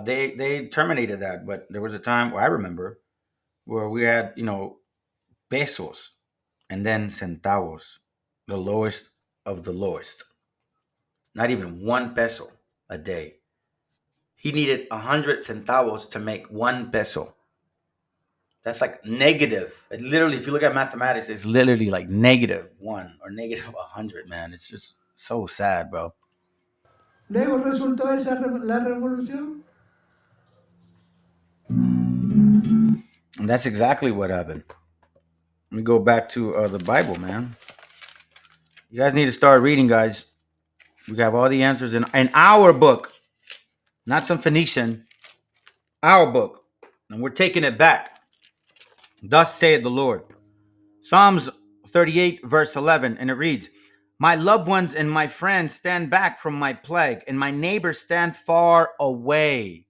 Speaker 2: they terminated that. But there was a time where I remember where we had, pesos and then centavos, the lowest of the lowest. Not even 1 peso a day. He needed 100 centavos to make 1 peso. That's like negative. It literally, if you look at mathematics, it's literally like -1 or -100, man. It's just so sad, bro.
Speaker 11: Luego resultó esa la revolución.
Speaker 2: And that's exactly what happened. Let me go back to the Bible, man. You guys need to start reading, guys. We have all the answers in our book, not some Phoenician, our book. And we're taking it back. Thus saith the Lord. Psalms 38, verse 11, and it reads, My loved ones and my friends stand back from my plague, and my neighbors stand far away.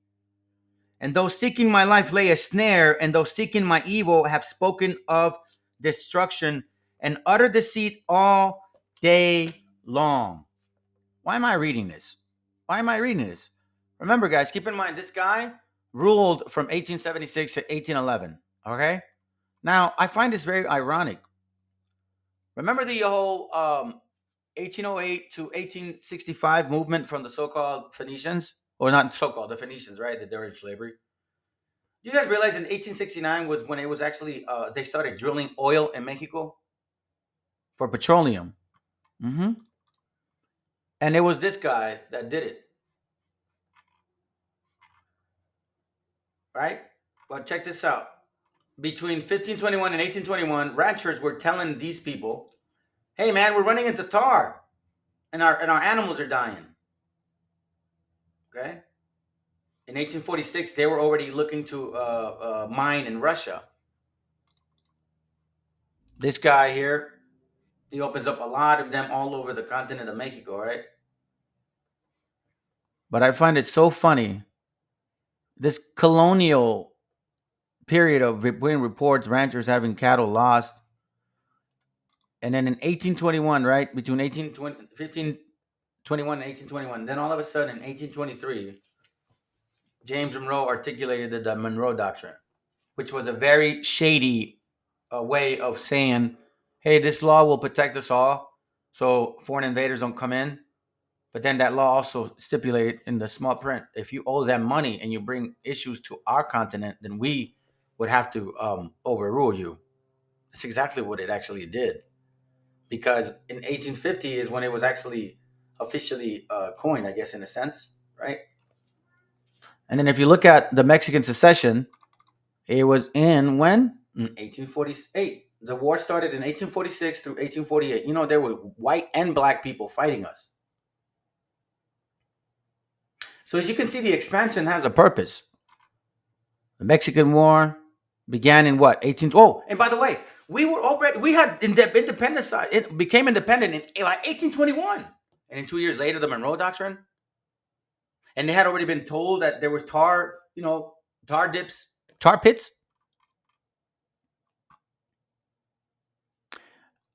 Speaker 2: And those seeking my life lay a snare, and those seeking my evil have spoken of destruction and utter deceit all day long. Why am I reading this? Why am I reading this? Remember, guys, keep in mind this guy ruled from 1876 to 1811. Okay? Now, I find this very ironic. Remember the whole 1808 to 1865 movement from the so-called Phoenicians? Or not so-called, the Phoenicians, right? That they were in slavery. Do you guys realize in 1869 was when it was actually, they started drilling oil in Mexico for petroleum? Mm-hmm. And it was this guy that did it. Right? But check this out. Between 1521 and 1821, ranchers were telling these people, hey man, we're running into tar and our animals are dying. Okay? In 1846, they were already looking to mine in Russia. This guy here, he opens up a lot of them all over the continent of Mexico, right? But I find it so funny. This colonial period of when reports ranchers having cattle lost. And then in 1821, right, between 1521 and 1821, then all of a sudden in 1823, James Monroe articulated the Monroe Doctrine, which was a very shady way of saying, hey, this law will protect us all so foreign invaders don't come in. But then that law also stipulated in the small print, if you owe them money and you bring issues to our continent, then we would have to overrule you. That's exactly what it actually did. Because in 1850 is when it was actually officially coined, I guess, in a sense, right? And then if you look at the Mexican secession, it was in when? In 1848. The war started in 1846 through 1848. You know, there were white and black people fighting us. So as you can see, the expansion has a purpose. The Mexican War began in what? Oh, and by the way, we had independence. It became independent in like 1821. And then 2 years later, the Monroe Doctrine. And they had already been told that there was tar pits.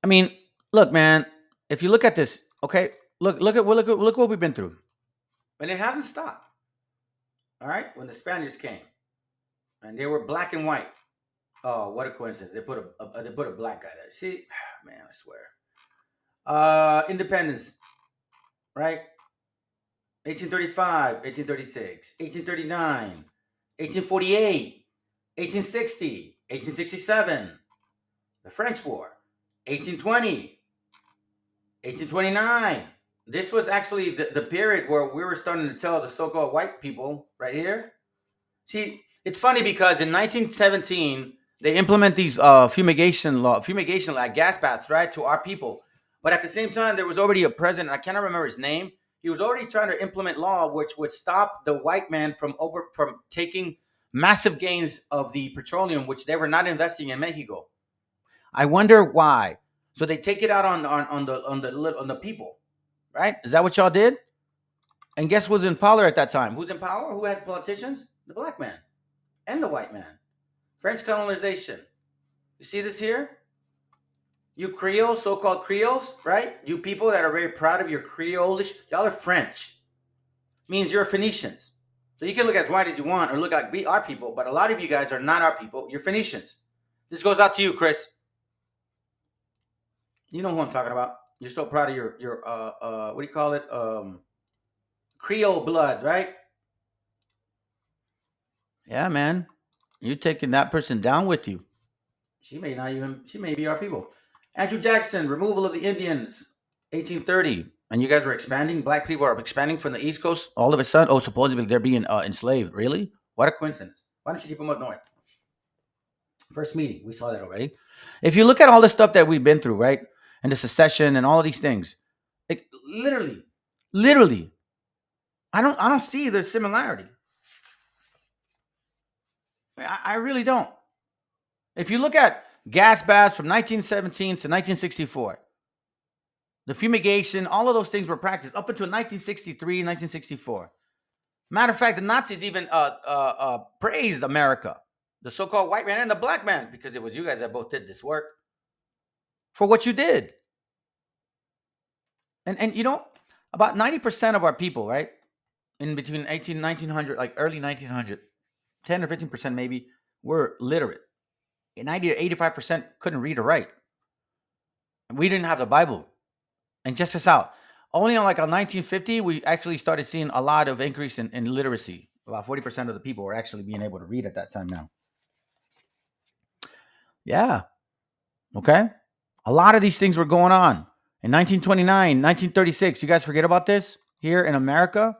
Speaker 2: I mean, look, man, if you look at this, okay, look what we've been through. And it hasn't stopped. All right? When the Spaniards came and they were black and white. Oh, what a coincidence. They put a black guy there. See, man, I swear. Independence, right? 1835, 1836, 1839, 1848, 1860, 1867, the French War, 1820, 1829. This was actually the period where we were starting to tell the so-called white people right here. See, it's funny because in 1917, they implement these fumigation like gas baths, right, to our people. But at the same time, there was already a president, I cannot remember his name. He was already trying to implement law which would stop the white man from taking massive gains of the petroleum, which they were not investing in Mexico. I wonder why. So they take it out on the people, right? Is that what y'all did? And guess who's in power at that time? Who's in power? Who has politicians? The black man and the white man. French colonization. You see this here? You Creoles, so-called Creoles, right? You people that are very proud of your Creolish, y'all are French. Means you're Phoenicians. So you can look as white as you want or look like we are people, but a lot of you guys are not our people. You're Phoenicians. This goes out to you, Chris. You know who I'm talking about. You're so proud of your what do you call it? Creole blood, right? Yeah, man. You're taking that person down with you. She may be our people. Andrew Jackson, removal of the Indians, 1830. And you guys were expanding. Black people are expanding from the East Coast all of a sudden. Oh, supposedly they're being enslaved. Really? What a coincidence. Why don't you keep them up north? First meeting. We saw that already. If you look at all the stuff that we've been through, right? And the secession and all of these things, like literally, I don't see the similarity. I really don't. If you look at gas baths from 1917 to 1964, the fumigation, all of those things were practiced up until 1963, 1964. Matter of fact, the Nazis even praised America, the so-called white man and the black man, because it was you guys that both did this work, for what you did. And you know, about 90% of our people, right, in between 1900, like early 1900, 10 or 15% maybe, were literate. 90 to 85% couldn't read or write. We didn't have the Bible. And just us out. Only on 1950, we actually started seeing a lot of increase in literacy. About 40% of the people were actually being able to read at that time now. Yeah. Okay. A lot of these things were going on. In 1929, 1936, you guys forget about this? Here in America,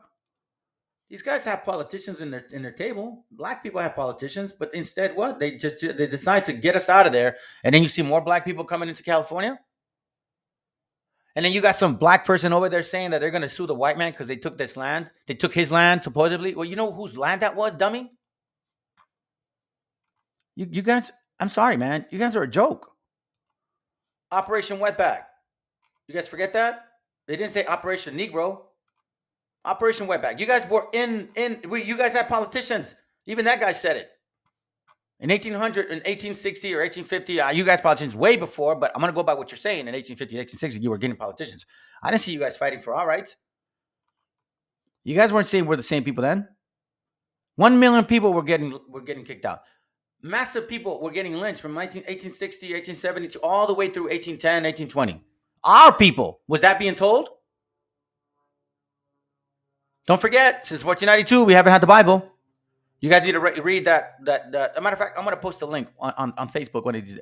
Speaker 2: these guys have politicians in their table. Black people have politicians, but instead what? They decide to get us out of there. And then you see more black people coming into California. And then you got some black person over there saying that they're going to sue the white man because they took this land. They took his land, supposedly. Well, you know whose land that was, dummy? You guys, I'm sorry, man. You guys are a joke. Operation Wetback. You guys forget that? They didn't say Operation Negro. Operation Wetback. You guys were you guys had politicians. Even that guy said it. In 1800, in 1860 or 1850, you guys politicians way before, but I'm going to go by what you're saying. In 1850, 1860, you were getting politicians. I didn't see you guys fighting for our rights. You guys weren't saying we're the same people then. 1 million people were getting kicked out. Massive people were getting lynched from 1860, 1870 to all the way through 1810, 1820. Our people. Was that being told? Don't forget, since 1492, we haven't had the Bible. You guys need to read that. As a matter of fact, I'm going to post a link on Facebook when it's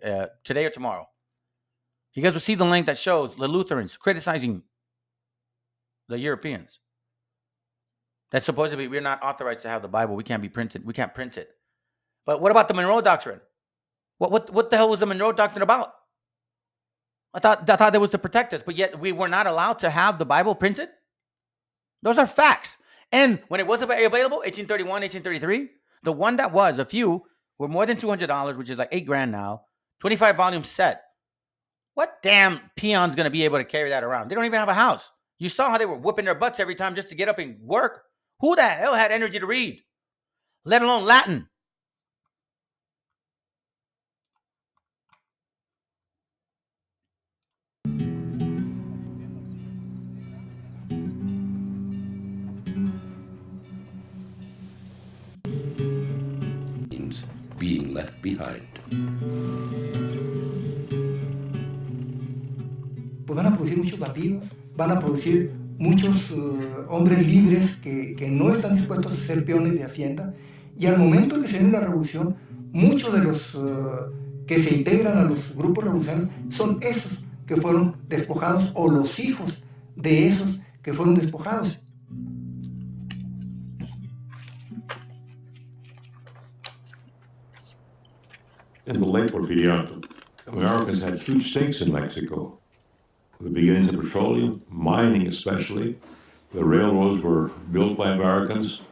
Speaker 2: today or tomorrow. You guys will see the link that shows the Lutherans criticizing the Europeans. That supposedly we're not authorized to have the Bible. We can't print it. But what about the Monroe Doctrine? What the hell was the Monroe Doctrine about? I thought that was to protect us, but yet we were not allowed to have the Bible printed. Those are facts. And when it was available, 1831, 1833, the one that was, a few, were more than $200, which is like $8,000 now, 25 volume set. What damn peon's going to be able to carry that around? They don't even have a house. You saw how they were whooping their butts every time just to get up and work. Who the hell had energy to read? Let alone Latin.
Speaker 7: Being left behind.
Speaker 12: Pues van a producir muchos latinos, van a producir muchos hombres libres que no están dispuestos a ser peones de hacienda, y al momento que se viene la revolución, muchos de los que se integran a los grupos revolucionarios son esos que fueron despojados o los hijos de esos que fueron despojados.
Speaker 8: In the late Porfiriato, Americans had huge stakes in Mexico. The beginnings of petroleum, mining especially. The railroads were built by Americans.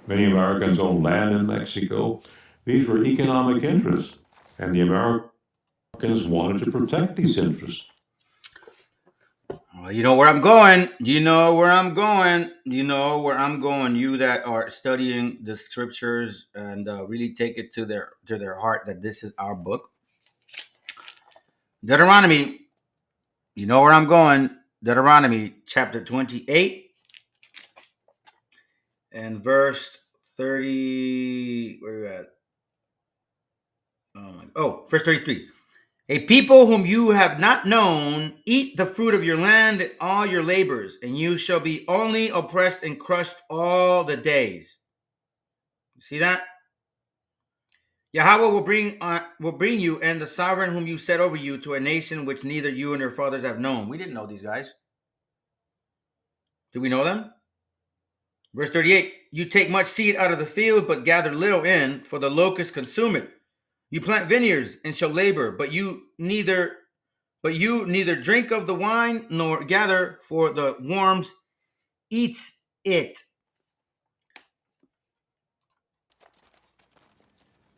Speaker 8: Many Americans owned land in Mexico. These were economic interests, and the Americans wanted to protect these interests.
Speaker 2: Well, you know where I'm going. You know where I'm going. You know where I'm going. You that are studying the scriptures and really take it to their heart that this is our book. Deuteronomy. You know where I'm going. Deuteronomy chapter 28 and verse 30. Where are you at? Verse 33. A people whom you have not known, eat the fruit of your land and all your labors, and you shall be only oppressed and crushed all the days. You see that? Yahweh will bring you and the sovereign whom you set over you to a nation which neither you and your fathers have known. We didn't know these guys. Do we know them? Verse 38. You take much seed out of the field, but gather little in, for the locusts consume it. You plant vineyards and shall labor, but you neither drink of the wine nor gather, for the worms eats it.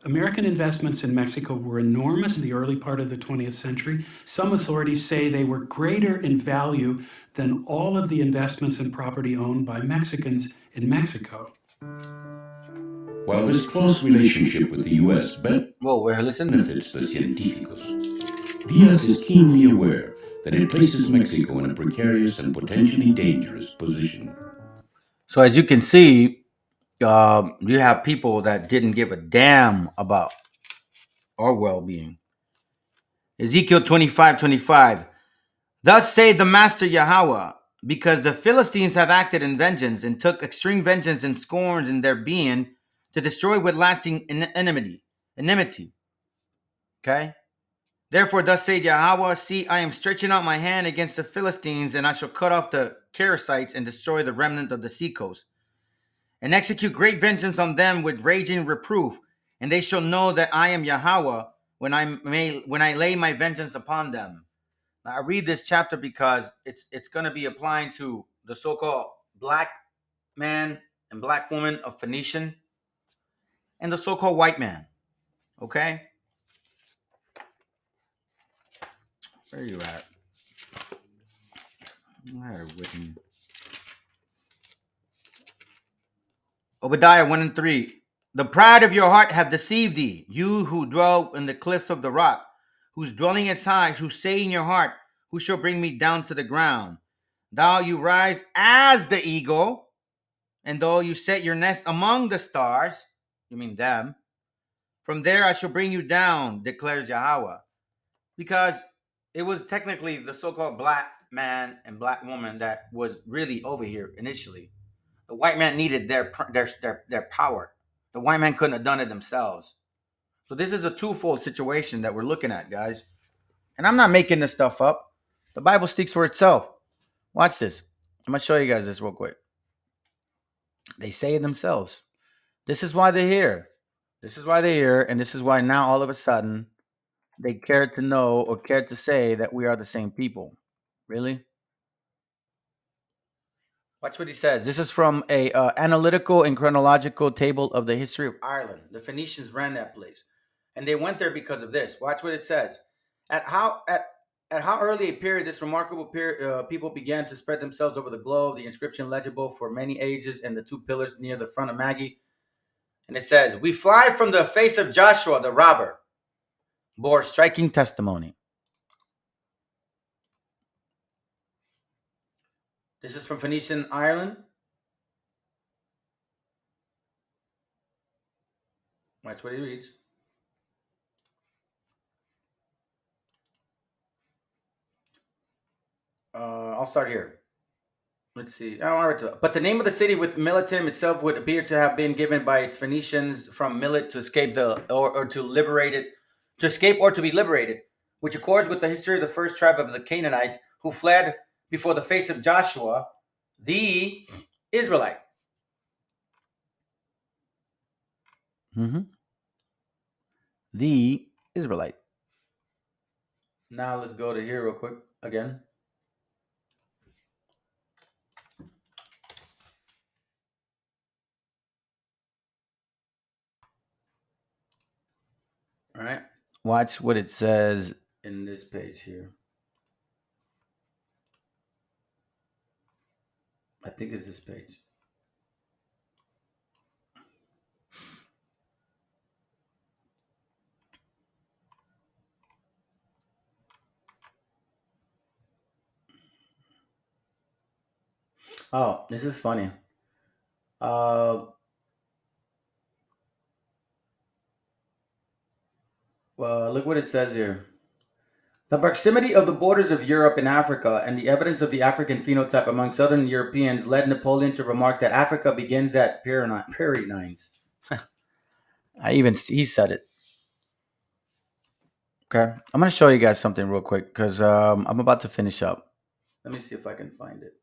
Speaker 13: American investments in Mexico were enormous in the early part of the 20th century. Some authorities say they were greater in value than all of the investments in property owned by Mexicans in Mexico.
Speaker 7: While this close relationship with the U.S.
Speaker 2: Well, we're listening.
Speaker 7: benefits the científicos, Diaz is keenly aware that it places Mexico in a precarious and potentially dangerous position.
Speaker 2: So as you can see, you have people that didn't give a damn about our well-being. Ezekiel 25:25. Thus saith the Master Yahweh, because the Philistines have acted in vengeance and took extreme vengeance and scorns in their being to destroy with lasting enmity. Okay? Therefore, thus saith Yahweh, see, I am stretching out my hand against the Philistines, and I shall cut off the Cherethites and destroy the remnant of the seacoast, and execute great vengeance on them with raging reproof. And they shall know that I am Yahweh when I lay my vengeance upon them. Now, I read this chapter because it's going to be applying to the so-called black man and black woman of Phoenician and the so-called white man. Okay? Where are you at? I had it with me. Obadiah 1 and 3. The pride of your heart hath deceived thee, you who dwell in the cliffs of the rock, whose dwelling is high, who say in your heart, who shall bring me down to the ground? Thou you rise as the eagle, and though you set your nest among the stars, you mean them, from there I shall bring you down, declares Yahweh. Because it was technically the so-called black man and black woman that was really over here initially. The white man needed their power. The white man couldn't have done it themselves. So this is a twofold situation that we're looking at, guys. And I'm not making this stuff up. The Bible speaks for itself. Watch this. I'm going to show you guys this real quick. They say it themselves. This is why they're here. This is why they're here. And this is why now all of a sudden they care to know or care to say that we are the same people. Really? Watch what he says. This is from a analytical and chronological table of the history of Ireland. The Phoenicians ran that place, and they went there because of this. Watch what it says. At how early a period this remarkable people began to spread themselves over the globe. The inscription legible for many ages, and the two pillars near the front of Maggie. And it says, "We fly from the face of Joshua the robber, bore striking testimony." This is from Phoenician Ireland. Watch what he reads. I'll start here. Let's see. But the name of the city with Militum itself would appear to have been given by its Phoenicians from Milit to escape or to liberate it, to escape or to be liberated, which accords with the history of the first tribe of the Canaanites who fled before the face of Joshua, the Israelite. The Israelite. Now let's go to here real quick again. All right. Watch what it says in this page here. I think it's this page. Oh, this is funny. Well, look what it says here. The proximity of the borders of Europe and Africa and the evidence of the African phenotype among southern Europeans led Napoleon to remark that Africa begins at Pyrenees. He said it. Okay, I'm gonna show you guys something real quick because I'm about to finish up. Let me see if I can find it.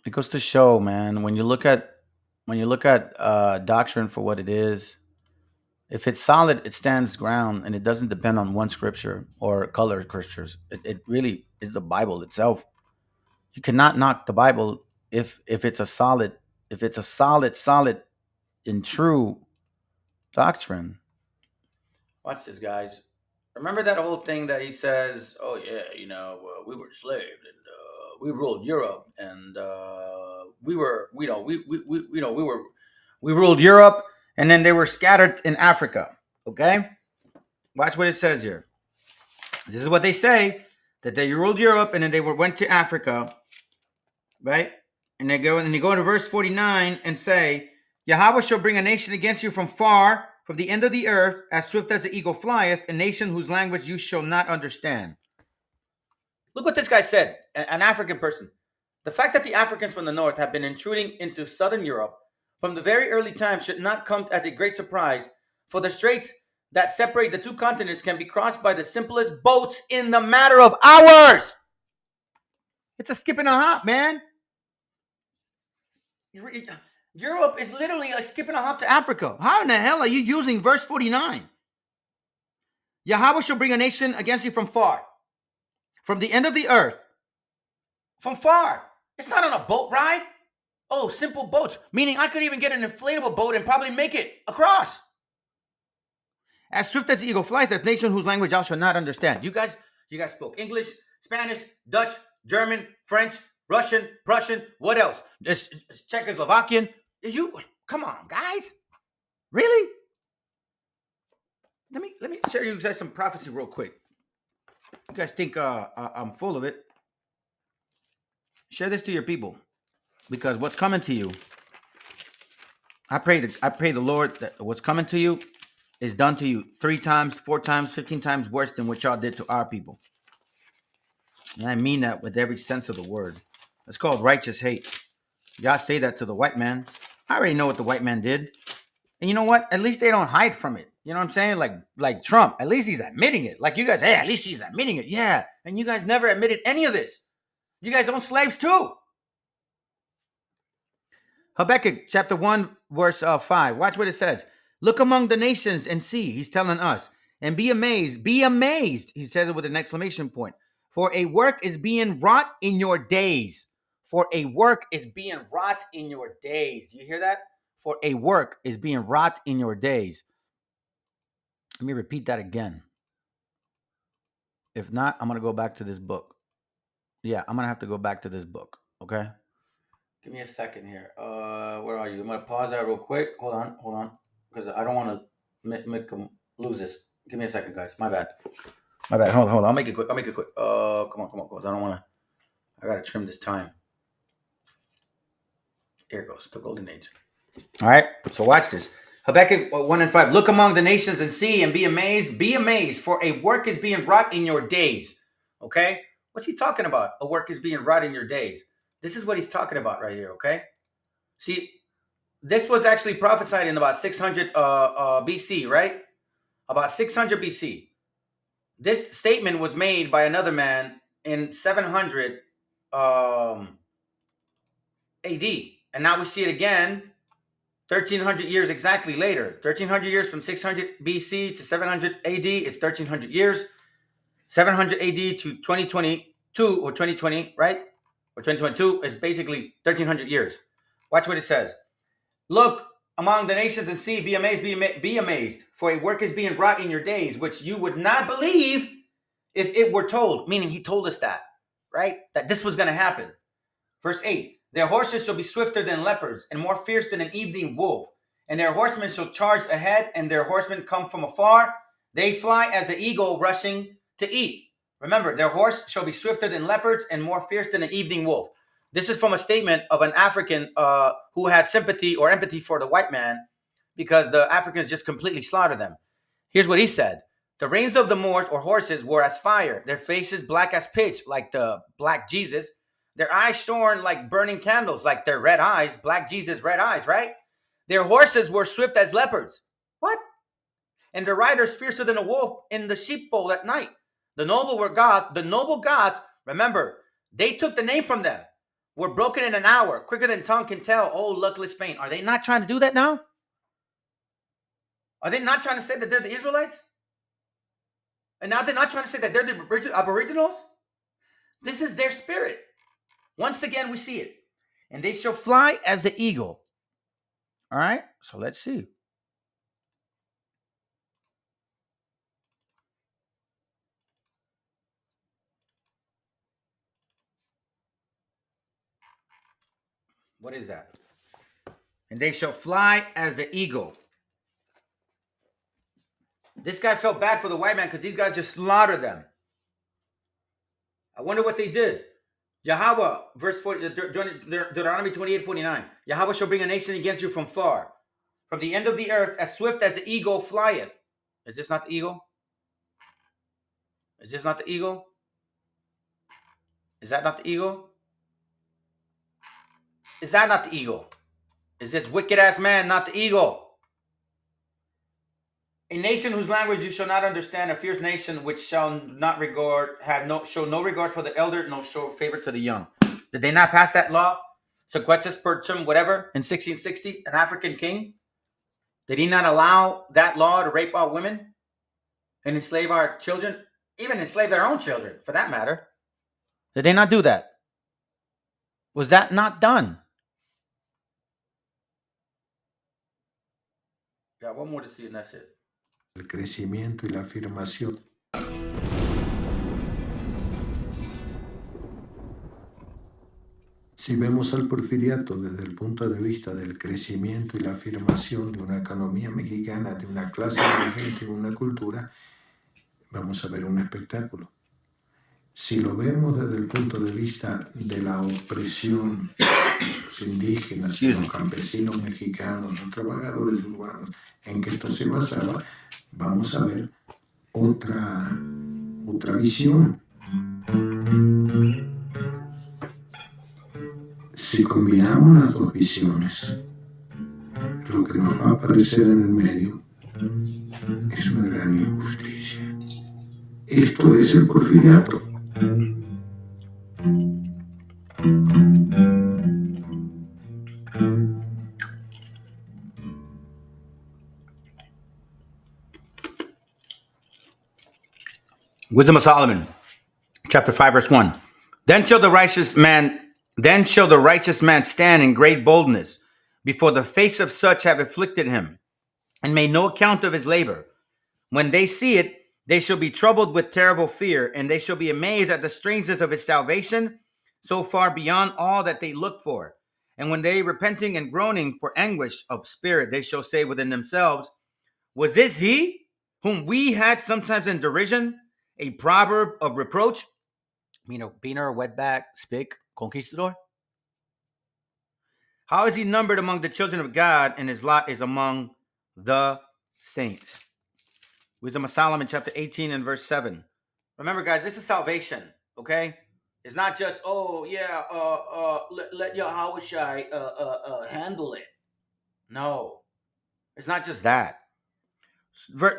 Speaker 2: It goes to show, man, when you look at doctrine for what it is, if it's solid, it stands ground and it doesn't depend on one scripture or color scriptures. It really is the Bible itself. You cannot knock the Bible if it's a solid and true doctrine. Watch this, guys. Remember that whole thing that he says, "Oh yeah, we were enslaved and ruled Europe, and we were, we ruled Europe, and then they were scattered in Africa. Okay, watch what it says here. This is what they say, that they ruled Europe, and then they went to Africa, right? And they go into verse 49 and say, Yahweh shall bring a nation against you from far, from the end of the earth, as swift as the eagle flieth, a nation whose language you shall not understand. Look what this guy said, an African person. The fact that the Africans from the north have been intruding into southern Europe from the very early times should not come as a great surprise, for the straits that separate the two continents can be crossed by the simplest boats in the matter of hours. It's a skip and a hop, man. Europe is literally a skip and a hop to Africa. How in the hell are you using verse 49? Yahweh shall bring a nation against you from far, from the end of the earth. From far. It's not on a boat ride. Oh, simple boats. Meaning I could even get an inflatable boat and probably make it across. As swift as the eagle flieth, a nation whose language thou shalt not understand. You guys spoke English, Spanish, Dutch, German, French, Russian, Prussian, what else? Czechoslovakian. Come on, guys. Really? Let me share you guys some prophecy real quick. You guys think I'm full of it? Share this to your people, because what's coming to you, I pray the Lord that what's coming to you is done to you 3 times, 4 times, 15 times worse than what y'all did to our people. And I mean that with every sense of the word. It's called righteous hate. Y'all say that to the white man. I already know what the white man did. And you know what? At least they don't hide from it. You know what I'm saying? Like Trump. At least he's admitting it. Like you guys, hey, at least he's admitting it. Yeah. And you guys never admitted any of this. You guys own slaves too. Habakkuk chapter 1, verse 5. Watch what it says. Look among the nations and see. He's telling us. And be amazed. Be amazed. He says it with an exclamation point. For a work is being wrought in your days. For a work is being wrought in your days. You hear that? For a work is being wrought in your days. Let me repeat that again. If not, I'm going to go back to this book. Yeah, I'm going to have to go back to this book. Okay? Give me a second here. Where are you? I'm going to pause that real quick. Hold on. Because I don't want to make them lose this. Give me a second, guys. My bad. Hold on. I'll make it quick. Come on. Because I don't want to. I got to trim this time. Here it goes. The golden age. All right. So watch this. Habakkuk 1 and 5. Look among the nations and see and be amazed. Be amazed, for a work is being wrought in your days. Okay? What's he talking about? A work is being wrought in your days. This is what he's talking about right here. Okay? See, this was actually prophesied in about 600 BC, right? About 600 BC. This statement was made by another man in 700 AD. And now we see it again 1,300 years exactly later. 1,300 years from 600 BC to 700 AD is 1,300 years. 700 AD to 2022 or 2020, right? Or 2022 is basically 1,300 years. Watch what it says. Look among the nations and see, be amazed, be amazed. For a work is being wrought in your days, which you would not believe if it were told. Meaning he told us that, right? That this was going to happen. Verse 8. Their horses shall be swifter than leopards and more fierce than an evening wolf. And their horsemen shall charge ahead, and their horsemen come from afar. They fly as the eagle rushing to eat. Remember, their horse shall be swifter than leopards and more fierce than an evening wolf. This is from a statement of an African who had sympathy or empathy for the white man because the Africans just completely slaughtered them. Here's what he said. The reins of the Moors or horses were as fire, their faces black as pitch, like the black Jesus, their eyes shone like burning candles, like their red eyes, black Jesus' red eyes, right? Their horses were swift as leopards. What? And their riders fiercer than a wolf in the sheepfold at night. The noble gods, remember, they took the name from them, were broken in an hour, quicker than tongue can tell, oh, luckless Spain. Are they not trying to do that now? Are they not trying to say that they're the Israelites? And now they're not trying to say that they're the aboriginals? This is their spirit. Once again, we see it. And they shall fly as the eagle. All right, so let's see. What is that? And they shall fly as the eagle. This guy felt bad for the white man because these guys just slaughtered them. I wonder what they did. Yahweh, verse 40, Deuteronomy 28:49. Yahweh shall bring a nation against you from far, from the end of the earth, as swift as the eagle flieth. Is this not the eagle? Is this not the eagle? Is that not the eagle? Is that not the eagle? Is this wicked ass man not the eagle? A nation whose language you shall not understand, a fierce nation which shall not show no regard for the elder, no show favor to the young. Did they not pass that law? Sequetus Pertum, whatever, in 1660, an African king? Did he not allow that law to rape our women and enslave our children? Even enslave their own children, for that matter. Did they not do that? Was that not done? Got one more to see and that's it.
Speaker 14: El crecimiento y la afirmación. Si vemos al porfiriato desde el punto de vista del crecimiento y la afirmación de una economía mexicana, de una clase dirigente y una cultura, vamos a ver un espectáculo. Si lo vemos desde el punto de vista de la opresión de los indígenas y los campesinos mexicanos, los trabajadores urbanos, en que esto se basaba, vamos a ver otra visión. Si combinamos las dos visiones, lo que nos va a aparecer en el medio es una gran injusticia. Esto es el porfiriato.
Speaker 2: Wisdom of Solomon, chapter 5, verse 1. Then shall the righteous man stand in great boldness before the face of such have afflicted him, and made no account of his labor. When they see it, they shall be troubled with terrible fear, and they shall be amazed at the strangeness of his salvation, so far beyond all that they looked for. And when they, repenting and groaning for anguish of spirit, they shall say within themselves, was this he whom we had sometimes in derision, a proverb of reproach? Beaner, wetback, spick, conquistador? How is he numbered among the children of God, and his lot is among the saints? Wisdom of Solomon, chapter 18 and verse 7. Remember, guys, this is salvation, okay? It's not just, let Yahweh Shai handle it. No, it's not just that.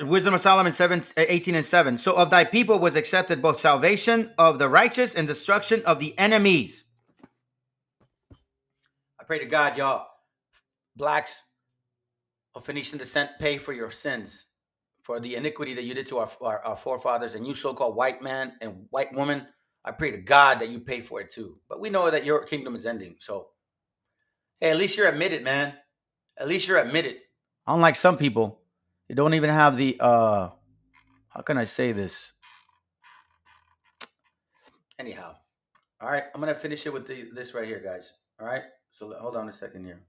Speaker 2: Wisdom of Solomon 18 and 7. So of thy people was accepted both salvation of the righteous and destruction of the enemies. I pray to God, y'all, blacks of Phoenician descent, pay for your sins, for the iniquity that you did to our forefathers, and you so-called white man and white woman. I pray to God that you pay for it too. But we know that your kingdom is ending. So, hey, at least you're admitted, man. At least you're admitted. Unlike some people, they don't even have the, how can I say this? Anyhow. All right, I'm going to finish it with this right here, guys. All right, so hold on a second here.